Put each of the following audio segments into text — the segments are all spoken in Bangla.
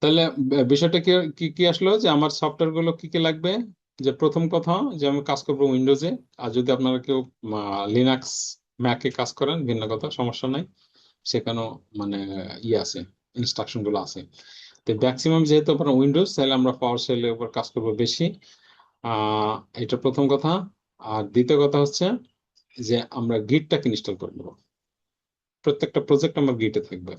তাহলে বিষয়টা কি কি কি আসলো যে আমার সফটওয়্যার গুলো কি কি লাগবে। যে প্রথম কথা, যে আমি কাজ করবো উইন্ডোজে। আর যদি আপনারা কেউ লিনাক্স ম্যাকে কাজ করেন ভিন্ন কথা, সমস্যা নাই। সেখানেও মানে ইয়ে আছে, ইনস্ট্রাকশন গুলো আছে। তো ম্যাক্সিমাম যেহেতু আপনার উইন্ডোজ, তাহলে আমরা পাওয়ার শেলের উপর কাজ করবো বেশি। আহ এটা প্রথম কথা। আর দ্বিতীয় কথা হচ্ছে যে আমরা গিটটাকে ইনস্টল করে নেবো। প্রত্যেকটা প্রজেক্ট আমার গিটে থাকবে।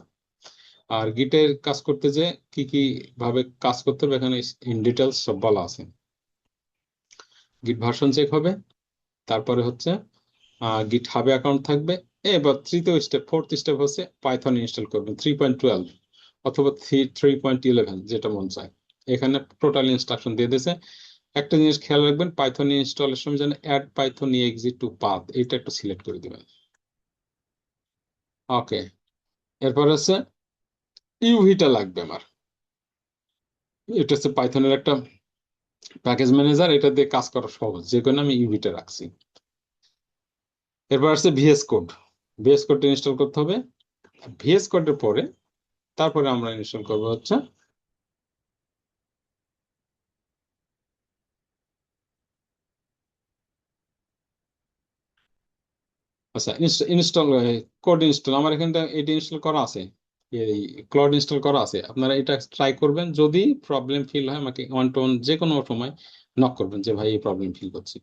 আর গিটের কাজ করতে যে কি কি ভাবে কাজ করতে হবে এখানে ইন ডিটেলস সব বলা আছে। গিট ভার্সন চেক হবে, তারপরে হচ্ছে গিট হাবে অ্যাকাউন্ট থাকবে। এবার তৃতীয় স্টেপ, ফোর্থ স্টেপ হচ্ছে পাইথন ইনস্টল করবেন 3.12 অথবা 3.11, যেটা মন চায়। এখানে টোটাল ইনস্ট্রাকশন দিয়ে দিয়েছে। একটা জিনিস খেয়াল রাখবেন, পাইথন ইনস্টলের সময় যেন add Python exe to path এটা একটু সিলেক্ট করে দিবেন। ওকে। এরপর হচ্ছে ইউভিটা লাগবে আমার। এটা হচ্ছে পাইথনের একটা প্যাকেজ ম্যানেজার, এটা দিয়ে কাজ করা সহজ, যে কোনো আমি ইউভিটা রাখছি। এরপর আসছে ভিএস কোড। ভিএস কোডটা ইনস্টল করতে হবে। ভিএস কোডের পরে তারপরে আমরা ইনস্টল করবো হচ্ছে, আচ্ছা ইনস্টল কোড ইনস্টল আমার এখানটা এটা ইনস্টল করা আছে। এই ক্লড ইনস্টল করা আছে, আপনারা এটা ট্রাই করবেন। যদি প্রবলেম ফিল হয় আমাকে ওয়ান টু ওয়ান যে কোনো সময় নক করবেন যে ভাই এই প্রবলেম ফিল করছি।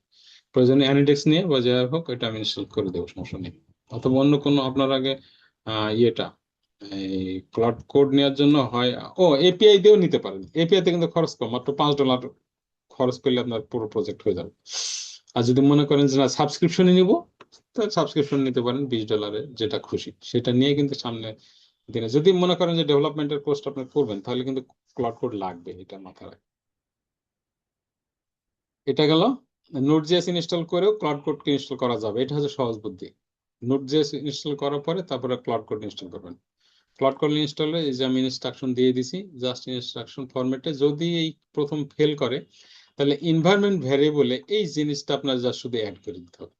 প্রয়োজনে অ্যানিডেক্স নিয়ে বা যাই হোক এটা আমি ইনস্টল করে দেবো, সমস্যা নেই। অথবা অন্য কোনো আপনার আগে ইয়েটা, এই ক্লাউড কোড নেওয়ার জন্য হয়, ও এপিআই দিয়েও নিতে পারেন। এপিআই তে কিন্তু খরচ কম, মাত্র $5 খরচ করলে আপনার পুরো প্রজেক্ট হয়ে যাবে। আর যদি মনে করেন যে না সাবস্ক্রিপশনই নিব, তাহলে সাবস্ক্রিপশন নিতে পারেন $20, যেটা খুশি সেটা নিয়ে কিন্তু সামনে দিনে যদি মনে করেন যে ডেভেলপমেন্টের পোস্ট আপনি করবেন, তাহলে কিন্তু ক্লাউড কোড লাগবে, এটা মাথায় রাখবেন। এটা গেল। নোট জেএস ইনস্টল করেও ক্লাউড কোডকে ইনস্টল করা যাবে, এটা হচ্ছে সহজ বুদ্ধি। নোট জেএস ইনস্টল করার পরে তারপরে ক্লাউড কোড ইনস্টল করবেন। ক্লাউড কোড ইনস্টলে এই যে আমি ইনস্ট্রাকশন দিয়ে দিছি, জাস্ট ইনস্ট্রাকশন ফরম্যাটে যদি এই প্রথম ফেল করে, তাহলে এনভায়রনমেন্ট ভ্যারিয়েবলে এই জিনিসটা আপনার যা শুধু অ্যাড করে দিতে হবে।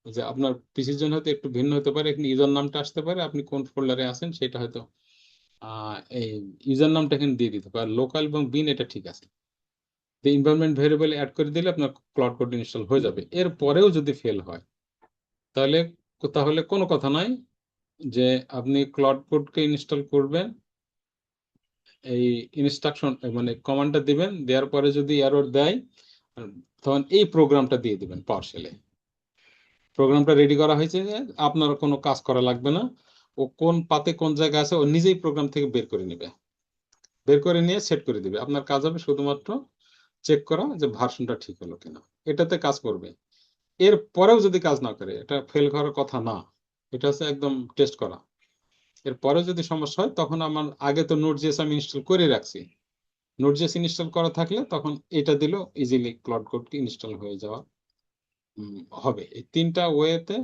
যে আপনার পিসির জন্য হয়তো একটু ভিন্ন হতে পারে, এখানে ইউজার নামটা আসতে পারে, আপনি কোন ফোল্ডারে আছেন সেটা হয়তো এই ইউজার নামটা এখানে দিয়ে দিতে পারে। লোকাল এবং বিন এটা ঠিক আছে। তো এনভায়রনমেন্ট ভেরিয়েবল অ্যাড করে দিলে আপনার ক্লাউড কোড ইনস্টল হয়ে যাবে। এর পরেও যদি ফেল হয়, তাহলে তাহলে কোনো কথা নাই, যে আপনি ক্লাউড কোডকে ইনস্টল করবেন, এই ইনস্ট্রাকশন মানে কমান্ডটা দিবেন, দেওয়ার পরে যদি এরর দেয় তখন এই প্রোগ্রামটা দিয়ে দিবেন পাওয়ার শেলে। প্রোগ্রামটা রেডি করা হয়েছে, যে আপনার কোনো কাজ করা লাগবে না। ও কোন পাতে কোন জায়গায় আছে ও নিজেই প্রোগ্রাম থেকে বের করে নেবে, বের করে নিয়ে সেট করে দিবে। আপনার কাজ হবে শুধুমাত্র চেক করা যে ভার্সনটা ঠিক হলো কিনা, এটাতে কাজ করবে। এর পরেও যদি কাজ না করে, এটা ফেল করার কথা না, এটা হচ্ছে একদম টেস্ট করা। এর পরেও যদি সমস্যা হয়, তখন আমার আগে তো নোট জেএস আমি ইনস্টল করে রাখছি। নোট জেএস ইনস্টল করা থাকলে তখন এটা দিলেও ইজিলি ক্লাউড কোডটি ইনস্টল হয়ে যাওয়া হবে। এই তিনটা ওয়েতে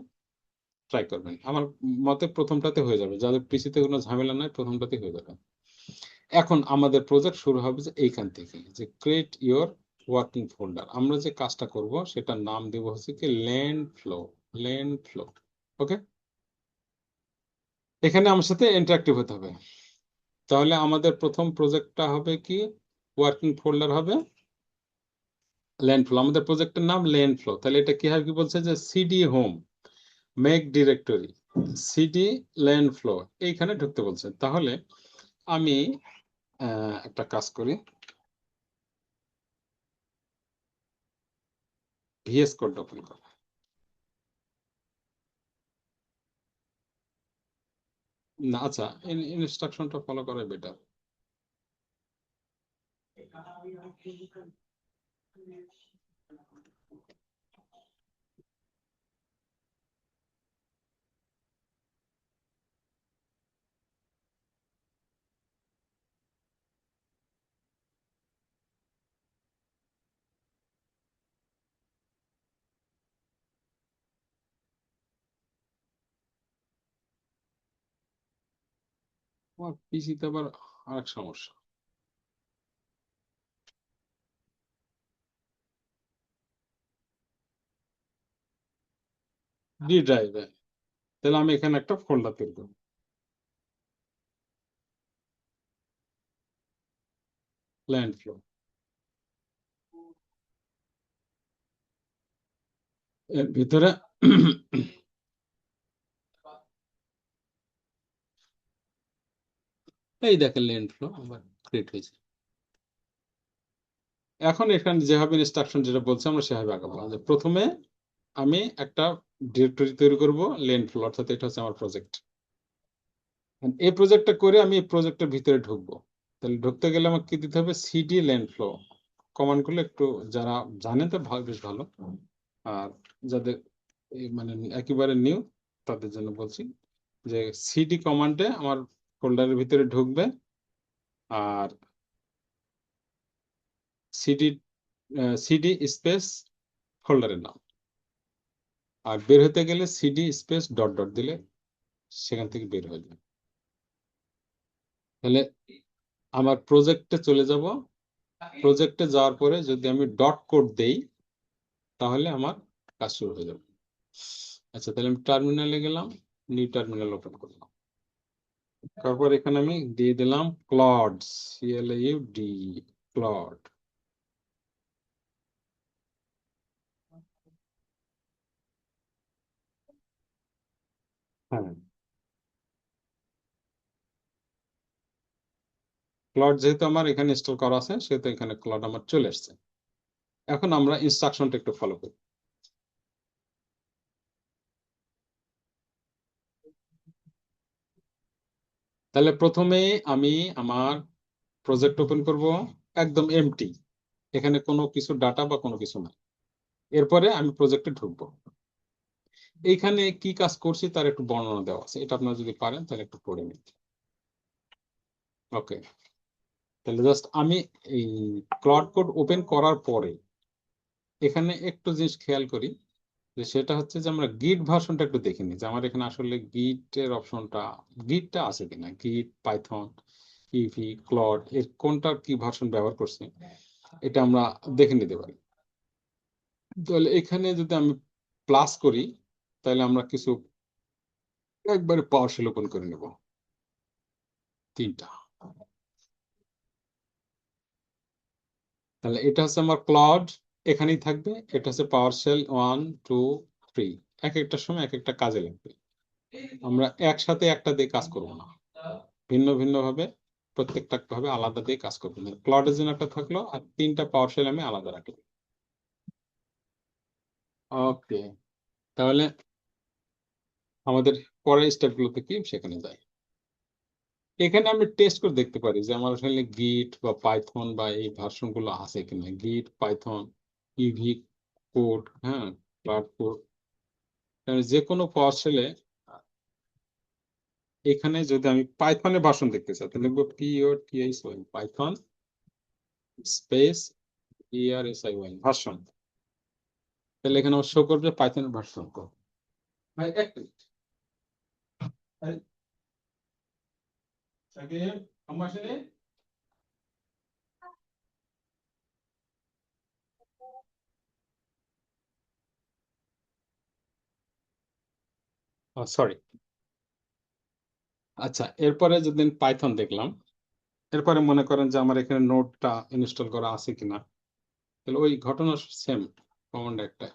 ট্রাই করবেন। আমার মতে প্রথমটাতে হয়ে যাবে, যাদের পিসিতে কোনো ঝামেলা নাই প্রথমটাতে হয়ে যাবে। এখন আমাদের প্রজেক্ট শুরু হবে যে এইখান থেকে, যে ক্রিয়েট ইওর ওয়ার্কিং ফোল্ডার। আমরা যে কাজটা করব সেটার নাম দেব হচ্ছে কি land flow. Land flow. Okay. এখানে আমার সাথে ইন্টারাক্টিভ হতে হবে। তাহলে আমাদের প্রথম প্রজেক্টটা হবে কি, ওয়ার্কিং ফোল্ডার হবে ল্যান্ড ফ্লো। আমাদের প্রজেক্টের নাম ল্যান্ড ফ্লো। তাহলে এটা কি হয়, কি বলছে যে CD home make directory CD land flow, এইখানে ঢুকতে বলছে। তাহলে আমি একটা কাজ করি, ভিএস কোড ওপেন করি। না আচ্ছা, ইনস্ট্রাকশনটা ফলো করাই বেটার। আমার পিসিতে আবার আরেক সমস্যা, ডি ড্রাইভে। তাহলে আমি এখানে একটা ফোল্ডার তৈরি করবো। Land flow. এর ভিতরে এই দেখেন ল্যান্ড ফ্লো আমার ক্রিয়েট হয়েছে। এখন এখানে যেভাবে ইনস্ট্রাকশন যেটা বলছে আমরা সেভাবে আগাবো। যে প্রথমে আমি একটা ডিরেক্টরি তৈরি করব ল্যান্ড ফ্লো, অর্থাৎ এটা হচ্ছে আমার প্রজেক্ট। এই প্রজেক্টটা করে আমি এই প্রজেক্টের ভিতরে ঢুকবো। তাহলে ঢুকতে গেলে আমাকে কি দিতে হবে? সিডি ল্যান্ড ফ্লো কমান্ড করলে, একটু যারা জানেন তো বেশ ভালো, আর যাদের মানে একেবারে নিউ তাদের জন্য বলছি যে সিডি কমান্ডে আমার ফোল্ডারের ভিতরে ঢুকবে, আর সিডি সিডি স্পেস ফোল্ডারের নাম, আর বের হতে গেলে সিডি স্পেস ডট ডট দিলে সেখান থেকে বের হয়ে যাবে। তাহলে আমার প্রজেক্টে চলে যাব। প্রজেক্টে যাওয়ার পরে যদি আমি ডট কোড দেই তাহলে আমার কাজ শুরু হয়ে যাবে। আচ্ছা, তাহলে আমি টার্মিনালে গেলাম, নিউ টার্মিনাল ওপেন করলাম। তারপর এখানে আমি দিয়ে দিলাম ক্লড, CLAUD, ক্লড। হ্যাঁ, ক্লড যেহেতু আমার এখানে ইনস্টল করা আছে সেহেতু এখানে ক্লড আমার চলে আসছে। এখন আমরা ইনস্ট্রাকশনটা একটু ফলো করি। তাহলে প্রথমে আমি আমার প্রজেক্ট ওপেন করব, একদম এমটি, এখানে কোনো কিছু ডাটা বা কোনো কিছু না। এরপরে আমি প্রজেক্টে ঢুকবো। এইখানে কি কাজ করছি তার একটু বর্ণনা দেওয়া আছে, এটা আপনারা যদি পারেন তাহলে একটু পড়ে নিন। ওকে, তাহলে জাস্ট আমি এই ক্লড কোড ওপেন করার পরে এখানে একটু জিনিস খেয়াল করি, যে সেটা হচ্ছে যে আমরা গিট ভার্সনটা একটু দেখে নিই, যে আমার এখানে আসলে গিটের অপশনটা, গিটটা আছে কিনা, গিট, পাইথন, ইভি, ক্লড এর কোনটার কি ভার্সন ব্যবহার করছি এটা আমরা দেখে নিতে পারি। তাহলে এখানে যদি আমি প্লাস করি তাহলে আমরা কিছু একবারে পাওয়ারশেল ওপেন করে নেব, তিনটা। তাহলে এটা হচ্ছে আমার ক্লড, এখানেই থাকবে। এটা হচ্ছে পাওয়ারশেল 1, 2, 3, এক একটা সময় এক একটা কাজে লাগবে। আমরা একসাথে একটা দিয়ে কাজ করব না, ভিন্ন ভিন্ন ভাবে প্রত্যেকটা ভাবে আলাদা দিয়ে কাজ করবো। ক্লডের জন্য একটা থাকলো, আর তিনটা পাওয়ারশেল আমি আলাদা রাখি। ওকে, তাহলে আমাদের পরের স্টেপ গুলোতে কি সেখানে যাই। এখানে আমি টেস্ট করে দেখতে পারি যে আমার আসলে গিট বা পাইথন বা এই ভার্সন গুলো আছে কিনা, গিট, পাইথন, ইভি কোড, হ্যাঁ, ক্লাউড কোড। যে কোনো পাওয়ারশেলে এখানে যদি আমি পাইথনের ভার্সন দেখতে চাই তাহলে লিখবো POTISY, Python space ERSIY version. তাহলে এখানে আমার শো করবে পাইথনের ভার্সন কত। ভাই এক মিনিট, সরি। আচ্ছা, এরপরে যদি পাইথন দেখলাম, এরপরে মনে করেন যে আমার এখানে নোটটা ইনস্টল করা আছে কিনা, তাহলে ওই ঘটনা সেম, কমান্ড একটা,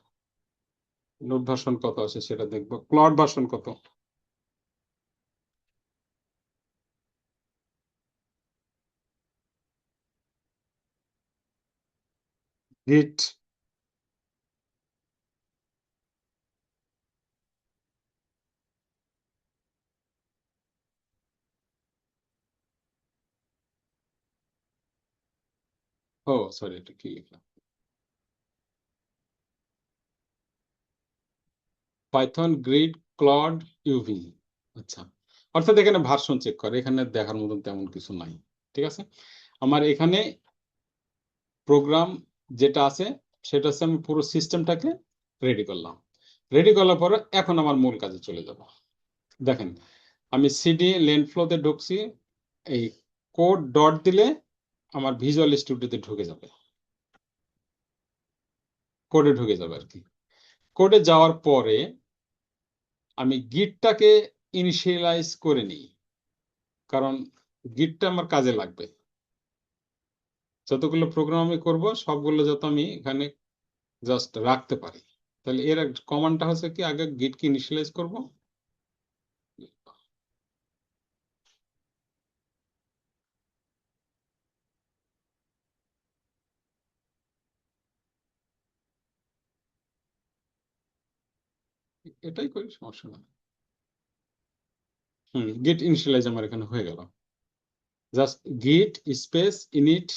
নোট ভার্সন কত আছে সেটা দেখবো, ক্লড ভার্সন কত, গিট, ও সরি এটা কি লিখলাম, পাইথন গ্রিড ক্লড ইউভি। আচ্ছা, অর্থাৎ এখানে ভার্সন চেক করে, এখানে দেখার মতন তেমন কিছু নাই। ঠিক আছে, আমার এখানে প্রোগ্রাম যেটা আছে সেটা হচ্ছে আমি পুরো সিস্টেমটাকে রেডি করলাম। রেডি করার পরে এখন আমার মূল কাজে চলে যাব। দেখেন, আমি সিডি লেন ফ্লোতে ঢুকছি, এই কোড ডট দিলে আমার ভিজুয়াল স্টুডিওতে ঢুকে যাবে, কোডে ঢুকে যাবে আর কি। কোডে যাওয়ার পরে আমি গিটটাকে ইনিশিয়ালাইজ করে নিই, কারণ গিটটা আমার কাজে লাগবে। যতগুলো প্রোগ্রাম আমি করব সবগুলো যত আমি এখানে জাস্ট রাখতে পারি। তাহলে এর কমান্ডটা হচ্ছে কি, আগে গিট কে ইনিশিয়ালাইজ করব। এটাই করি, সমস্যা না। গিট ইনিশিয়ালাইজ আমার এখানে হয়ে গেল। জাস্ট গিট স্পেস ইনিট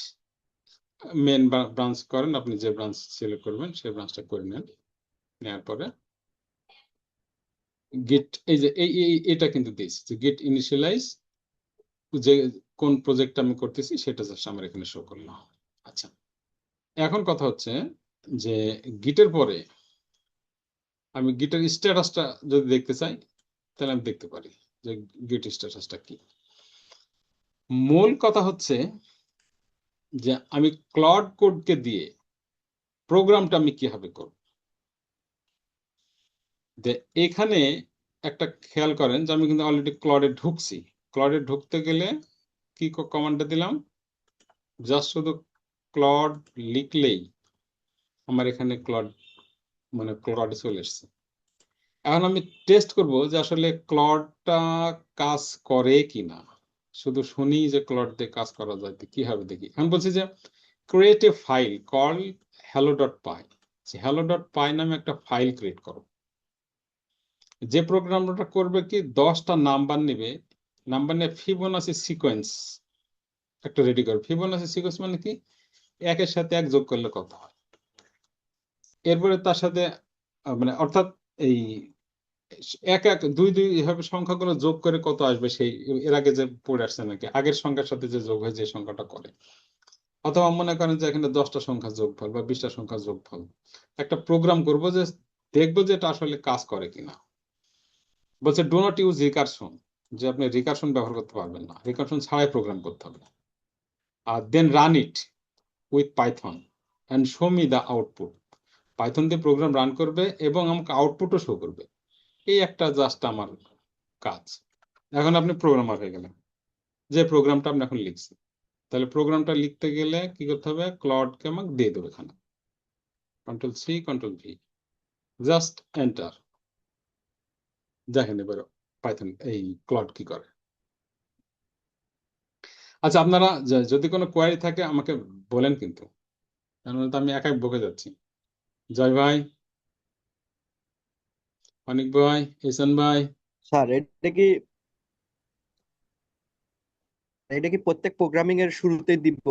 মেন ব্রাঞ্চ করেন, আপনি যে ব্রাঞ্চ সিলেক্ট করবেন সেই ব্রাঞ্চটা করে নেন। নেওয়ার পরে গিট এই যে এটা কিন্তু দিয়েছি যে গিট ইনিশিয়ালাইজ, যে কোন প্রজেক্ট আমি করতেছি সেটা জাস্ট আমার এখানে শো করলো। আচ্ছা, এখন কথা হচ্ছে যে গিটের পরে আমি গিটের স্ট্যাটাসটা যদি দেখতে চাই তাহলে আমি দেখতে পারি যে গিট স্ট্যাটাসটা কি। মূল কথা হচ্ছে যে আমি ক্লড কোডকে দিয়ে প্রোগ্রামটা আমি কিভাবে করব। এখানে একটা খেয়াল করেন যে আমি কিন্তু অলরেডি ক্লডে ঢুকছি। ক্লডে ঢুকতে গেলে কি কমান্ডটা দিলাম, জাস্ট শুধু ক্লড লিখলেই আমার এখানে ক্লড মানে ক্লডে চলে এসছে। এখন আমি টেস্ট করব যে আসলে ক্লডটা কাজ করে কিনা। শুধু শুনি যে ক্লড দিয়ে কাজ করা যায়, তো কিভাবে দেখি। এখন বলছি যে ক্রিয়েট এ ফাইল কল hello.py। hello.py নামে একটা ফাইল ক্রিয়েট করো। যে প্রোগ্রামটা করবে কি 10টা নাম্বার নেবে, নাম্বার নিয়ে ফিবোনাচি সিকোয়েন্স একটা রেডি করবে। ফিবোনাচি সিকোয়েন্স মানে কি, একের সাথে এক যোগ করলে কত হয়। এরপরে তার সাথে মানে অর্থাৎ এই এক এক দুই দুই এভাবে সংখ্যাগুলো যোগ করে কত আসবে, সেই এর আগে যে পড়ে আসছে নাকি আগের সংখ্যার সাথে যে যোগ হয় যে সংখ্যাটা করে। অথবা মনে করেন যে এখানে 10টা সংখ্যা যোগফল বা 20টা সংখ্যা যোগফল। একটা প্রোগ্রাম করব যে দেখবো যে এটা আসলে কাজ করে কিনা। বলছে ডো নট ইউজ রিকারশন, যে আপনি রিকারশন ব্যবহার করতে পারবেন না, রিকারশন ছাড়াই প্রোগ্রাম করতে হবে। আর then run it with Python and show me the output. Python দিয়ে প্রোগ্রাম রান করবে এবং আমাকে আউটপুটও শো করবে। এই একটা জাস্ট আমার কাজ। এখন আপনি প্রোগ্রামার হয়ে গেলেন, যে প্রোগ্রামটা আপনি এখন লিখছেন। তাহলে প্রোগ্রামটা লিখতে গেলে কি করতে হবে, ক্লডকে আমাকে দিয়ে দেবে এখানে, control C control V, just enter. দেখেন এবার পাইথন এই ক্লড কি করে। আচ্ছা, আপনারা যদি কোনো কোয়ারি থাকে আমাকে বলেন কিন্তু, কারণ তো আমি একাই বকে যাচ্ছি। জয় ভাই, অনিক ভাই, এসান ভাই। স্যার এটা কি প্রত্যেক প্রোগ্রামিং এর শুরুতে দিব?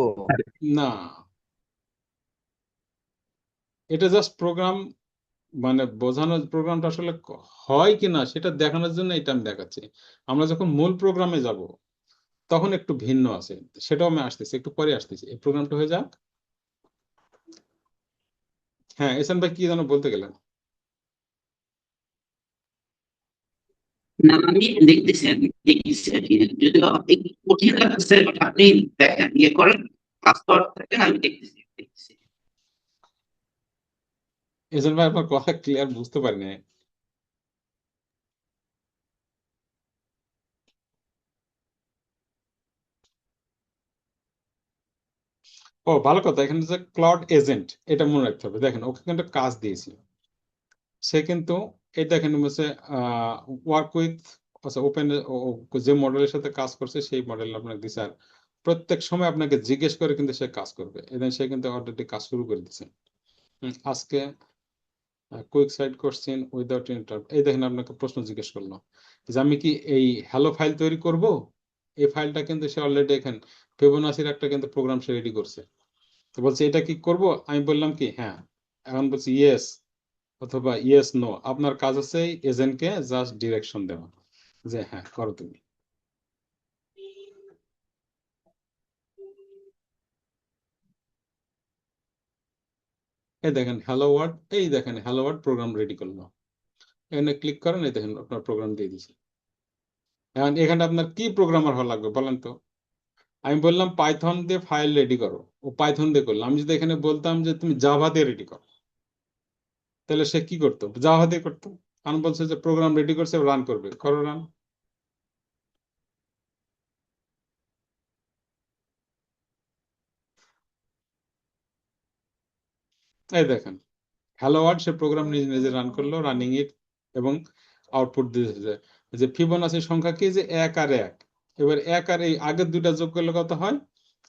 না, এটা জাস্ট প্রোগ্রাম মানে বোঝানোর, প্রোগ্রামটা আসলে হয় কি না সেটা দেখানোর জন্য এটা আমি দেখাচ্ছি। আমরা যখন মূল প্রোগ্রামে যাব তখন একটু ভিন্ন আছে, সেটাও আমি আসতেছি, একটু পরে আসতেছি, এই প্রোগ্রামটা হয়ে যাক। হ্যাঁ, এসান ভাই কি যেন বলতে গেলেন। না, আমি দেখতেছি আর কি, দেখতেছি আর কি। যদি একটু কঠিন লাগছে ওটা আপনি দেখেন, ইয়ে করেন, কাজ করার থাকেন, আমি দেখতেছি দেখতেছি। এসান ভাই আপনার কথা ক্লিয়ার বুঝতে পারি না। ও ভালো কথা, এখানে যে ক্লড এজেন্ট এটা মনে রাখতে হবে। দেখেন ওকে কিন্তু কাজ দিয়েছি, সে কিন্তু এই দেখেন হচ্ছে ওয়ার্ক উইথ, আচ্ছা ওপেন, যে মডেলের সাথে কাজ করছে সেই মডেল আপনাকে দিছে। আর প্রত্যেক সময় আপনাকে জিজ্ঞেস করে কিন্তু সে কাজ করবে, এবং সে কিন্তু অলরেডি কাজ শুরু করে দিচ্ছে। আজকে quick side question without inter, এই দেখেন আপনাকে প্রশ্ন জিজ্ঞেস করলো যে আমি কি এই হ্যালো ফাইল তৈরি করব। এই ফাইলটা কিন্তু সে অলরেডি এখানে ফিবোনাচির একটা কিন্তু প্রোগ্রাম সে রেডি করছে। তো বলছে এটা কি করব, আমি বললাম কি হ্যাঁ। এখন বলছি ইয়েস অথবা ইয়েস নো, আপনার কাজ হচ্ছে এজেন্টকে জাস্ট ডিরেকশন দেওয়া যে হ্যাঁ করো তুমি। এই দেখেন হ্যালো ওয়ার্ড, এই দেখেন হ্যালো ওয়ার্ড প্রোগ্রাম রেডি করলো। এখানে ক্লিক করেন, এই দেখেন আপনার প্রোগ্রাম দিয়ে দিছে। এখন এখানে আপনার কি প্রোগ্রামার হওয়া লাগবে বলেন তো। আমি বললাম পাইথন দিয়ে ফাইল রেডি করো, ও পাইথন দিয়ে করলো। আমি যদি এখানে বলতাম যে তুমি জাভা দিয়ে রেডি করো, তাহলে সে কি করতো, জাভা দিয়ে করতো। কারণ বলছে যে প্রোগ্রাম রেডি করছে, রান করবে, করো রান। এই দেখেন হ্যালো ওয়ার্ল্ড, সে প্রোগ্রাম নিজে নিজে রান করলো, রানিং ইট, এবং আউটপুট দিয়েছে যে ফিবোনাসি সংখ্যা কি, যে 1 আর 1। এবার 1 আর এই আগের দুইটা যোগ করলে কত হয়?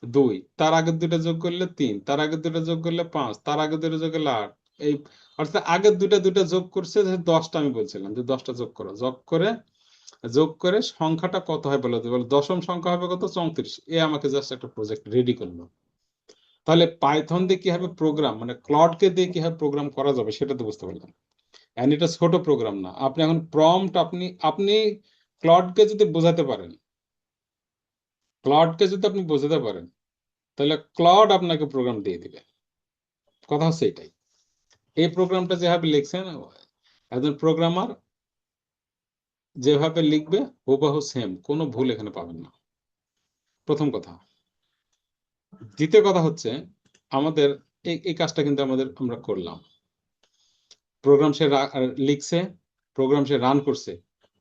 2। তার আগের দুইটা যোগ করলে 3, তার আগের দুইটা যোগ করলে 5, তার আগের দুইটা যোগ করলে 8। এই অর্থাৎ আগের দুইটা যোগ করছে, যে 10টা আমি বলছিলাম যে 10টা যোগ করো, যোগ করে সংখ্যাটা কত হয় বলে দেবে, দশম সংখ্যা হবে কত? 34। এ আমাকে জাস্ট একটা প্রজেক্ট রেডি করলো। তাহলে পাইথন দিয়ে কিভাবে প্রোগ্রাম, মানে ক্লডকে দিয়ে কিভাবে প্রোগ্রাম করা যাবে সেটা তো বুঝতে পারলাম। এন্ড এটা ছোট প্রোগ্রাম না। আপনি এখন প্রম্পট, আপনি ক্লডকে যদি বোঝাতে পারেন, তাহলে ক্লড আপনাকে প্রোগ্রাম দিয়ে দিবে। কথা হচ্ছে এটাই। এই প্রোগ্রামটা যেভাবে লিখছেন, একজন প্রোগ্রামার যেভাবে লিখবে হুবহু সেম, কোনো ভুল এখানে পাবেন না, প্রথম কথা। দ্বিতীয় কথা হচ্ছে, আমাদের এই কাজটা কিন্তু আমরা করলাম। প্রোগ্রাম সে লিখছে, প্রোগ্রাম সে রান করছে,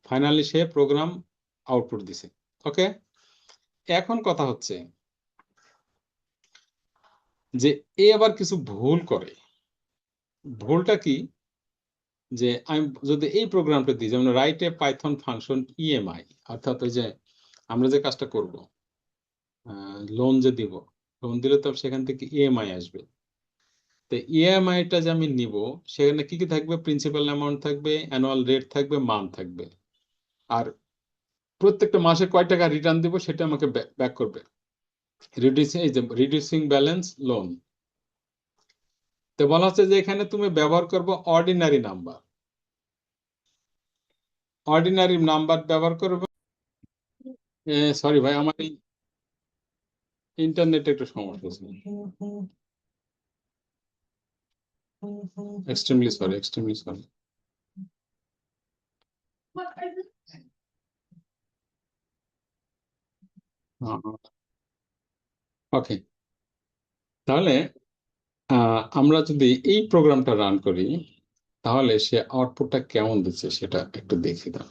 ফাইনালি সে প্রোগ্রাম আউটপুট দিছে। ওকে, এখন কথা হচ্ছে যে এ আবার কিছু ভুল করে। ভুলটা কি? যে আমি যদি এই প্রোগ্রামটা দিই, যেমন write a Python function EMI, অর্থাৎ ওই যে আমরা যে কাজটা করব, লোন যে দিব, লোন দিলে তো সেখান থেকে ইএমআই আসবে। তো ইএমআইটা যে আমি নিব, সেখানে কি কি থাকবে? প্রিন্সিপাল অ্যামাউন্ট থাকবে, অ্যানুয়াল রেট থাকবে, মান থাকবে, আর প্রত্যেকটা মাসে কয় টাকা রিটার্ন দিব সেটা আমাকে ব্যাক করবে। Reducing balance loan. তো বলা হচ্ছে যে এখানে তুমি ব্যবহার করবো অর্ডিনারি নাম্বার ব্যবহার করবে। সরি ভাই, আমার এই ইন্টারনেটে একটু সমস্যা আছে। Extremely sorry. ওকে, তাহলে আমরা যদি এই প্রোগ্রামটা রান করি, তাহলে সে আউটপুটটা কেমন দিচ্ছে সেটা একটু দেখি দাও।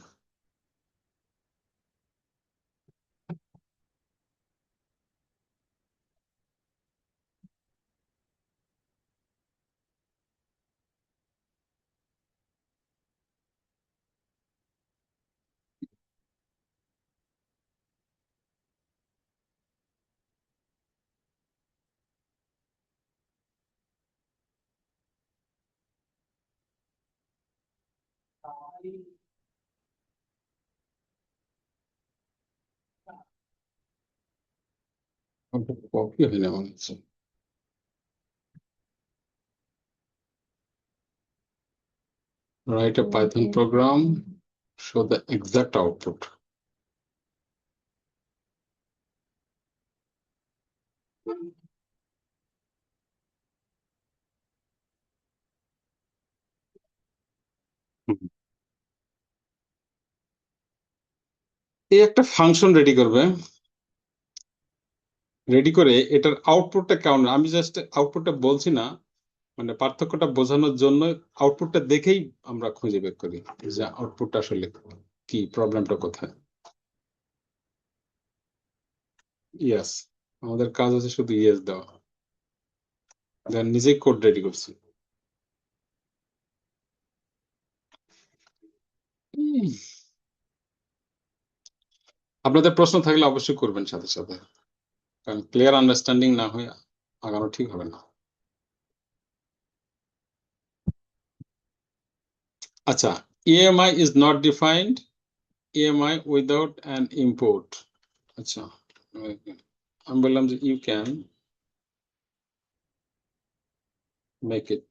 কপি হয় না মনে হচ্ছে। Write a Python program, show the exact output. হুম। এই একটা ফাংশন রেডি করবে, রেডি করে এটার আউটপুটটা কেমন, আমি জাস্ট আউটপুটটা বলছি না, মানে পার্থক্যটা বোঝানোর জন্য আউটপুটটা দেখেই আমরা খুঁজে বের করি যে আউটপুটটা আসলে কি, প্রবলেমটা কোথায়। ইয়েস, আমাদের কাজ হচ্ছে শুধু ইয়েস দেওয়া, দেন নিজেই কোড রেডি করছি। উম, আপনাদের প্রশ্ন থাকলে অবশ্যই করবেন সাথে সাথে, কারণ ক্লিয়ার আন্ডারস্ট্যান্ডিং না হয়ে আগানো ঠিক হবে না। আচ্ছা, EMI is not defined, EMI without an import. আচ্ছা, আমি বললাম যে ইউ ক্যান মেক ইট।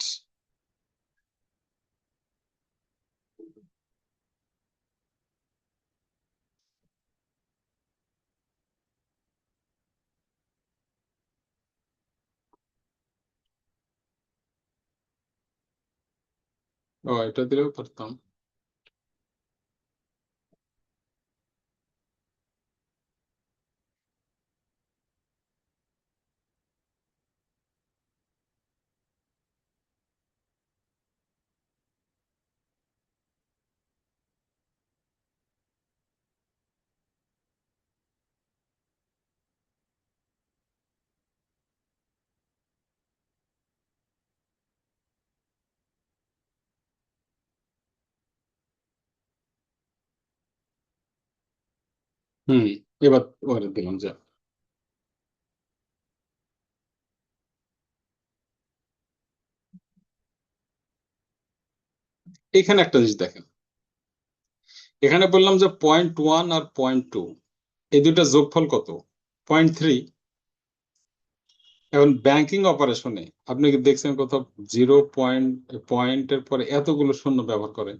ও, এটা দিলেও পারতাম। হুম, এবার ওরে দিলাম যে এখানে একটা জিনিস দেখেন, এখানে বললাম যে 0.1 আর 0.2 এই দুইটা যোগফল কত? 0.3। এখন ব্যাংকিং অপারেশনে আপনি কি দেখছেন কোথাও পয়েন্টের পরে এতগুলো শূন্য ব্যবহার করে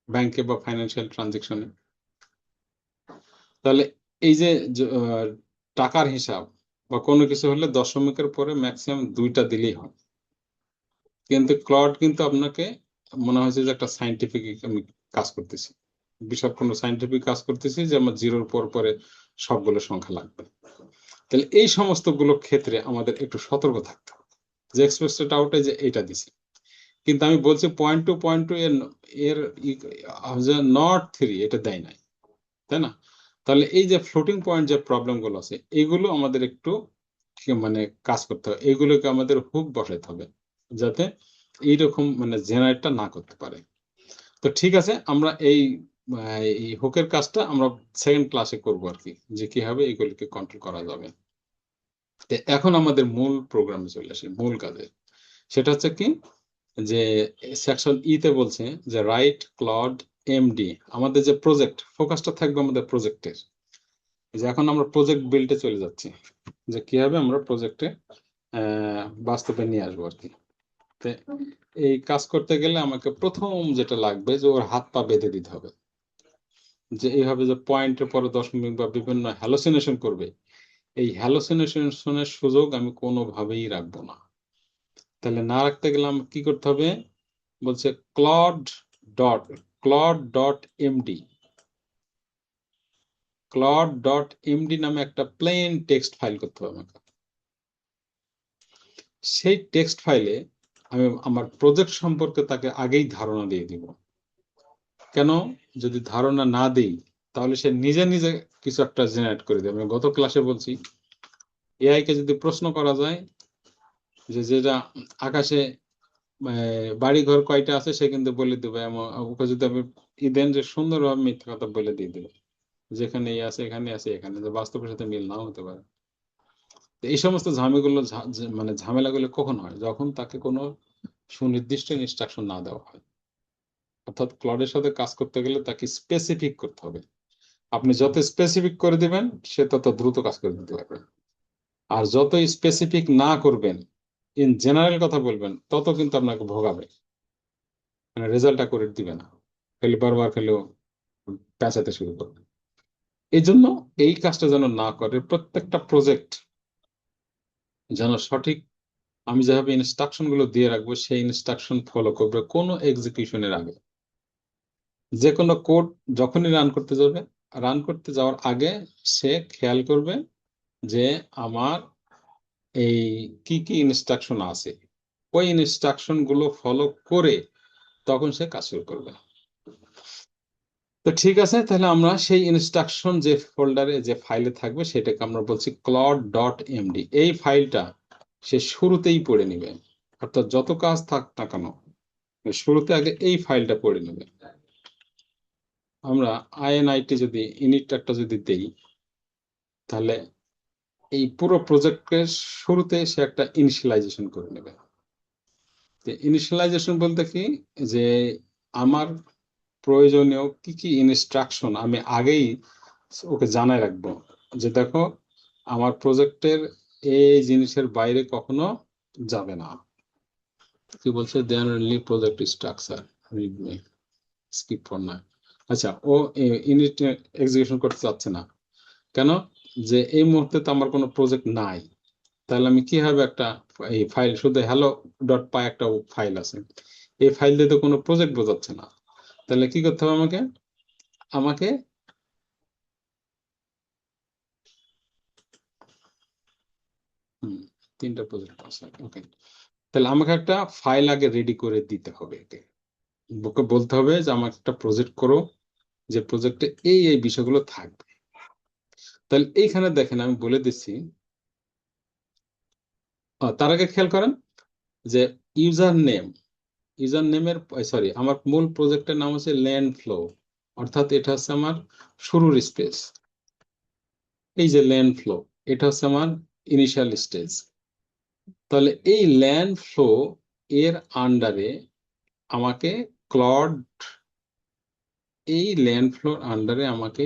ব্যাংকে বা ফাইন্যান্সিয়াল ট্রানজেকশনে? তাহলে এই যে টাকার হিসাব বা কোনো কিছু হলে দশমিকের পরে ম্যাক্সিমাম দুইটা দিলেই হয়, কিন্তু ক্লড কিন্তু আপনাকে মনে হয়েছে যে একটা সাইন্টিফিক আমি কাজ করতেছি, বিশাল কোনো সাইন্টিফিক কাজ করতেছি যে আমার জিরোর পর পরে সবগুলো সংখ্যা লাগবে। তাহলে এই সমস্ত গুলো ক্ষেত্রে আমাদের একটু সতর্ক থাকতে হবে যে এক্সপ্রেসড আউটে যে এটা দিছি, কিন্তু আমি বলছি 0.2 এর এর নট 3 এটা দেয় নাই, তাই না? তাহলে এই যে ফ্লোটিং পয়েন্ট যে প্রবলেম গুলো আছে এগুলো আমাদের একটু মানে কাজ করতে হবে, এগুলোকে আমাদের হুক বসাইতে হবে যাতে এইরকম মানে জেনারেটটা না করতে পারে। তো ঠিক আছে, আমরা এই হুকের কাজটা আমরা সেকেন্ড ক্লাসে করব আর কি, যে কিভাবে এগুলিকে কন্ট্রোল করা যাবে। তো এখন আমাদের মূল প্রোগ্রামে চলে আসি, মূল কাজে। সেটা হচ্ছে কি, যে সেকশন তে বলছে যে রাইট ক্লড এমডি, আমাদের যে প্রজেক্ট ফোকাসটা থাকবে আমাদের প্রজেক্টের, যে এখন আমরা প্রজেক্ট বিল্ডে চলে যাচ্ছি, যে কিভাবে আমরা প্রজেক্টে বাস্তবে নিয়ে আসবো আর কি। তো এই কাজ করতে গেলে আমাকে প্রথম যেটা লাগবে যে ওর হাত পা বেঁধে দিতে হবে, যে এইভাবে যে পয়েন্টের পরে দশমিক বা বিভিন্ন হ্যালোসিনেশন করবে, এই হ্যালোসিনেশনের সুযোগ আমি কোনোভাবেই রাখবো না। তাহলে না রাখতে গেলে আমাকে কি করতে হবে? বলছে ক্লড ডট এমডি, ক্লড.md নামে একটা প্লেন টেক্সট ফাইল করতে হবে আমাকে। সেই টেক্সট ফাইলে আমি আমার প্রজেক্ট সম্পর্কে তাকে আগেই ধারণা দিয়ে দিব। কেন? যদি ধারণা না দেই তাহলে সে নিজে নিজে কিছু একটা জেনারেট করে দেবে। আমি গত ক্লাসে বলছি এআই কে যদি প্রশ্ন করা যায় যে যেটা আকাশে বাড়ি ঘর কয়টা আছে, সে কিন্তু বলে দেবে। ওকে যদি আমি দেন যে সুন্দরভাবে মিথ্যা কথা বলে দিয়ে দেবে, যেখানে এই আছে এখানে আছে এখানে, যে বাস্তবের সাথে মিল নাও হতে পারে। তো এই সমস্ত ঝামেলাগুলো মানে ঝামেলাগুলো কখন হয়? যখন তাকে কোনো সুনির্দিষ্ট ইনস্ট্রাকশন না দেওয়া হয়। অর্থাৎ ক্লডের সাথে কাজ করতে গেলে তাকে স্পেসিফিক করতে হবে। আপনি যত স্পেসিফিক করে দিবেন সে তত দ্রুত কাজ করে দিতে পারবে, আর যত স্পেসিফিক না করবেন, ইন জেনারেল কথা বলবেন, তত কিন্তু আপনাকে ভোগাবে, মানে রেজাল্টটা করে দিবে না, খালি বারবার খেলেও পেঁচাতে শুরু করবে। এই জন্য এই কাজটা যেন না করে, প্রত্যেকটা প্রজেক্ট যেন সঠিক আমি যেভাবে ইনস্ট্রাকশন গুলো দিয়ে রাখবো সেই ইনস্ট্রাকশন ফলো করবে কোনো এক্সিকিউশনের আগে। যে কোনো কোড যখনই রান করতে যাবে, রান করতে যাওয়ার আগে সে খেয়াল করবে যে আমার এই কি কি ইনস্ট্রাকশন আছে, ওই ইনস্ট্রাকশন গুলো ফলো করে তখন সে কাজ শুরু করবে। তো ঠিক আছে, তাহলে আমরা সেই ইনস্ট্রাকশন যে ফোল্ডারে যে ফাইলে থাকবে সেটাকে আমরা বলছি ক্লড.md। এই ফাইলটা সে শুরুতেই পড়ে নিবে, অর্থাৎ যত কাজ থাক না কেন শুরুতে আগে এই ফাইলটা পড়ে নেবে। আমরা INIT যদি ইনিট একটা যদি দেই, তাহলে এই পুরো প্রজেক্টের শুরুতে সে একটা ইনিশিয়ালাইজেশন করে নেবে। ইনিশিয়ালাইজেশন বলতে কি, যে আমার প্রয়োজনীয় কি কি ইনস্ট্রাকশন আমি আগেই ওকে জানাই রাখবো, যে দেখো আমার প্রজেক্টের এই জিনিসের বাইরে কখনো যাবে না। কি বলছে? There only project structure read me skip for না। আচ্ছা, ও ইউনিট এক্সিকিউশন করতে চাচ্ছে না কেন? যে এই মুহূর্তে তো আমার কোনো প্রজেক্ট নাই, তাহলে আমি কিভাবে একটা এই ফাইল, শুধু hello.py একটা ফাইল আছে, এই ফাইল দিয়ে তো কোনো প্রজেক্ট বোঝাচ্ছে না। তাহলে কি করতে হবে আমাকে? আমাকে তিনটা প্রজেক্ট আছে, ওকে। তাহলে আমাকে একটা ফাইল আগে রেডি করে দিতে হবে, একে ওকে বলতে হবে যে আমার একটা প্রজেক্ট করো, যে প্রজেক্টে এই এই বিষয়গুলো থাকবে। তাহলে এইখানে দেখেন আমি বলে দিচ্ছি, তার আগে খেয়াল করেন যে ইউজার নেমের, সরি, আমার মূল প্রজেক্টের নাম হচ্ছে ল্যান্ড ফ্লো। অর্থাৎ এটা হচ্ছে আমার শুরুর স্পেস। এই যে ল্যান্ড ফ্লো, এটা হচ্ছে আমার ইনিশিয়াল স্টেজ। তাহলে এই ল্যান্ড ফ্লো এর আন্ডারে আমাকে ক্লড, এই ল্যান্ড ফ্লোর আন্ডারে আমাকে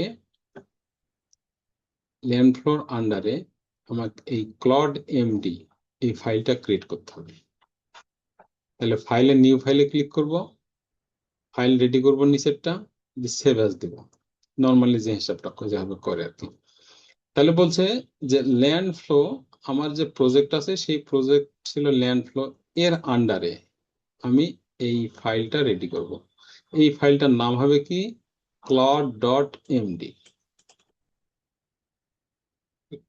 এই ক্লড এমডি এই ফাইলটা ক্রিয়েট করতে হবে। তাহলে ফাইলে, নিউ ফাইলে ক্লিক করব, ফাইল রেডি করবো, নিচেরটা সেভ অ্যাজ দেব, নর্মালি যে হিসাবটা যেভাবে করে আর কি। তাহলে বলছে যে ল্যান্ড ফ্লো, আমার যে প্রজেক্ট আছে সেই প্রজেক্ট ছিল ল্যান্ড ফ্লো এর আন্ডারে আমি এই ফাইলটা রেডি করব। এই ফাইলটার নাম হবে কি, claude.md।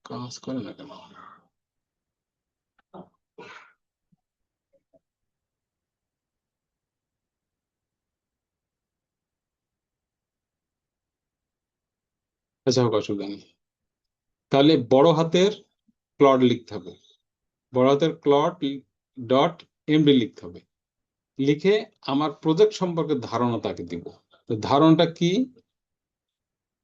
কাজ করে না কেন? আচ্ছা হোক, অসুবিধা নেই। তাহলে বড় হাতের ক্লড লিখতে হবে, বড় হাতের claude.md লিখতে হবে। লিখে আমার প্রজেক্ট সম্পর্কে ধারণা তাকে দিব। তো ধারণাটা কি?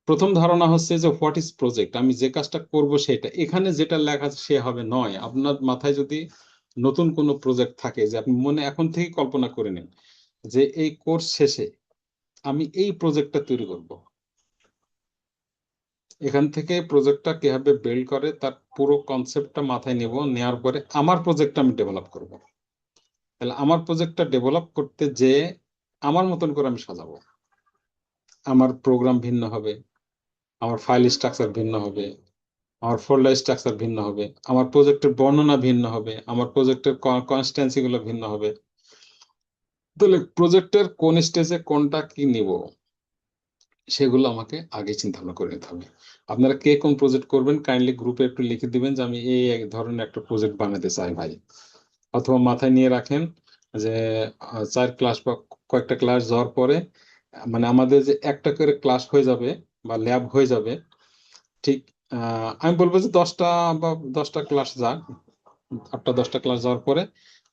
প্রথম ধারণা হচ্ছে যে হোয়াট ইজ প্রজেক্ট, আমি যে কাজটা করব সেটা। এখানে যেটা লেখা আছে সে হবে নয়। আপনার মাথায় যদি নতুন কোনো প্রজেক্ট থাকে, যে আপনি মনে এখন থেকে কল্পনা করে নিন যে এই কোর্স শেষে আমি এই প্রজেক্টটা তৈরি করব, এখান থেকে প্রজেক্টটা কিভাবে বিল্ড করে তার পুরো কনসেপ্টটা মাথায় নেব, নেওয়ার পরে আমার প্রজেক্টটা আমি ডেভেলপ করব। তাহলে আমার প্রজেক্টটা ডেভেলপ করতে যে আমার মতন করে আমি সাজাবো। আমার প্রোগ্রাম ভিন্ন হবে, আমার ফাইল স্ট্রাকচার ভিন্ন হবে, আমার ফোল্ডার স্ট্রাকচার ভিন্ন হবে, আমার প্রজেক্টের বর্ণনা ভিন্ন হবে, আমার প্রজেক্টের কনস্ট্যান্সি গুলো ভিন্ন হবে। তাহলে প্রজেক্টের কোন স্টেজে কোনটা কি নিব সেগুলো আমাকে আগে চিন্তা ভাবনা করে নিতে হবে। আপনারা কে কোন প্রজেক্ট করবেন কাইন্ডলি গ্রুপে একটু লিখে দিবেন যে আমি এই এক ধরনের একটা প্রজেক্ট বানাতে চাই ভাই। অথবা মাথায় নিয়ে রাখেন যে 4 ক্লাস বা কয়েকটা ক্লাস যাওয়ার পরে, মানে আমাদের যে একটা করে ক্লাস হয়ে যাবে বা ল্যাব হয়ে যাবে, ঠিক আমি বলবো যে 10টা ক্লাস যাক, 8টা 10টা ক্লাস যাওয়ার পরে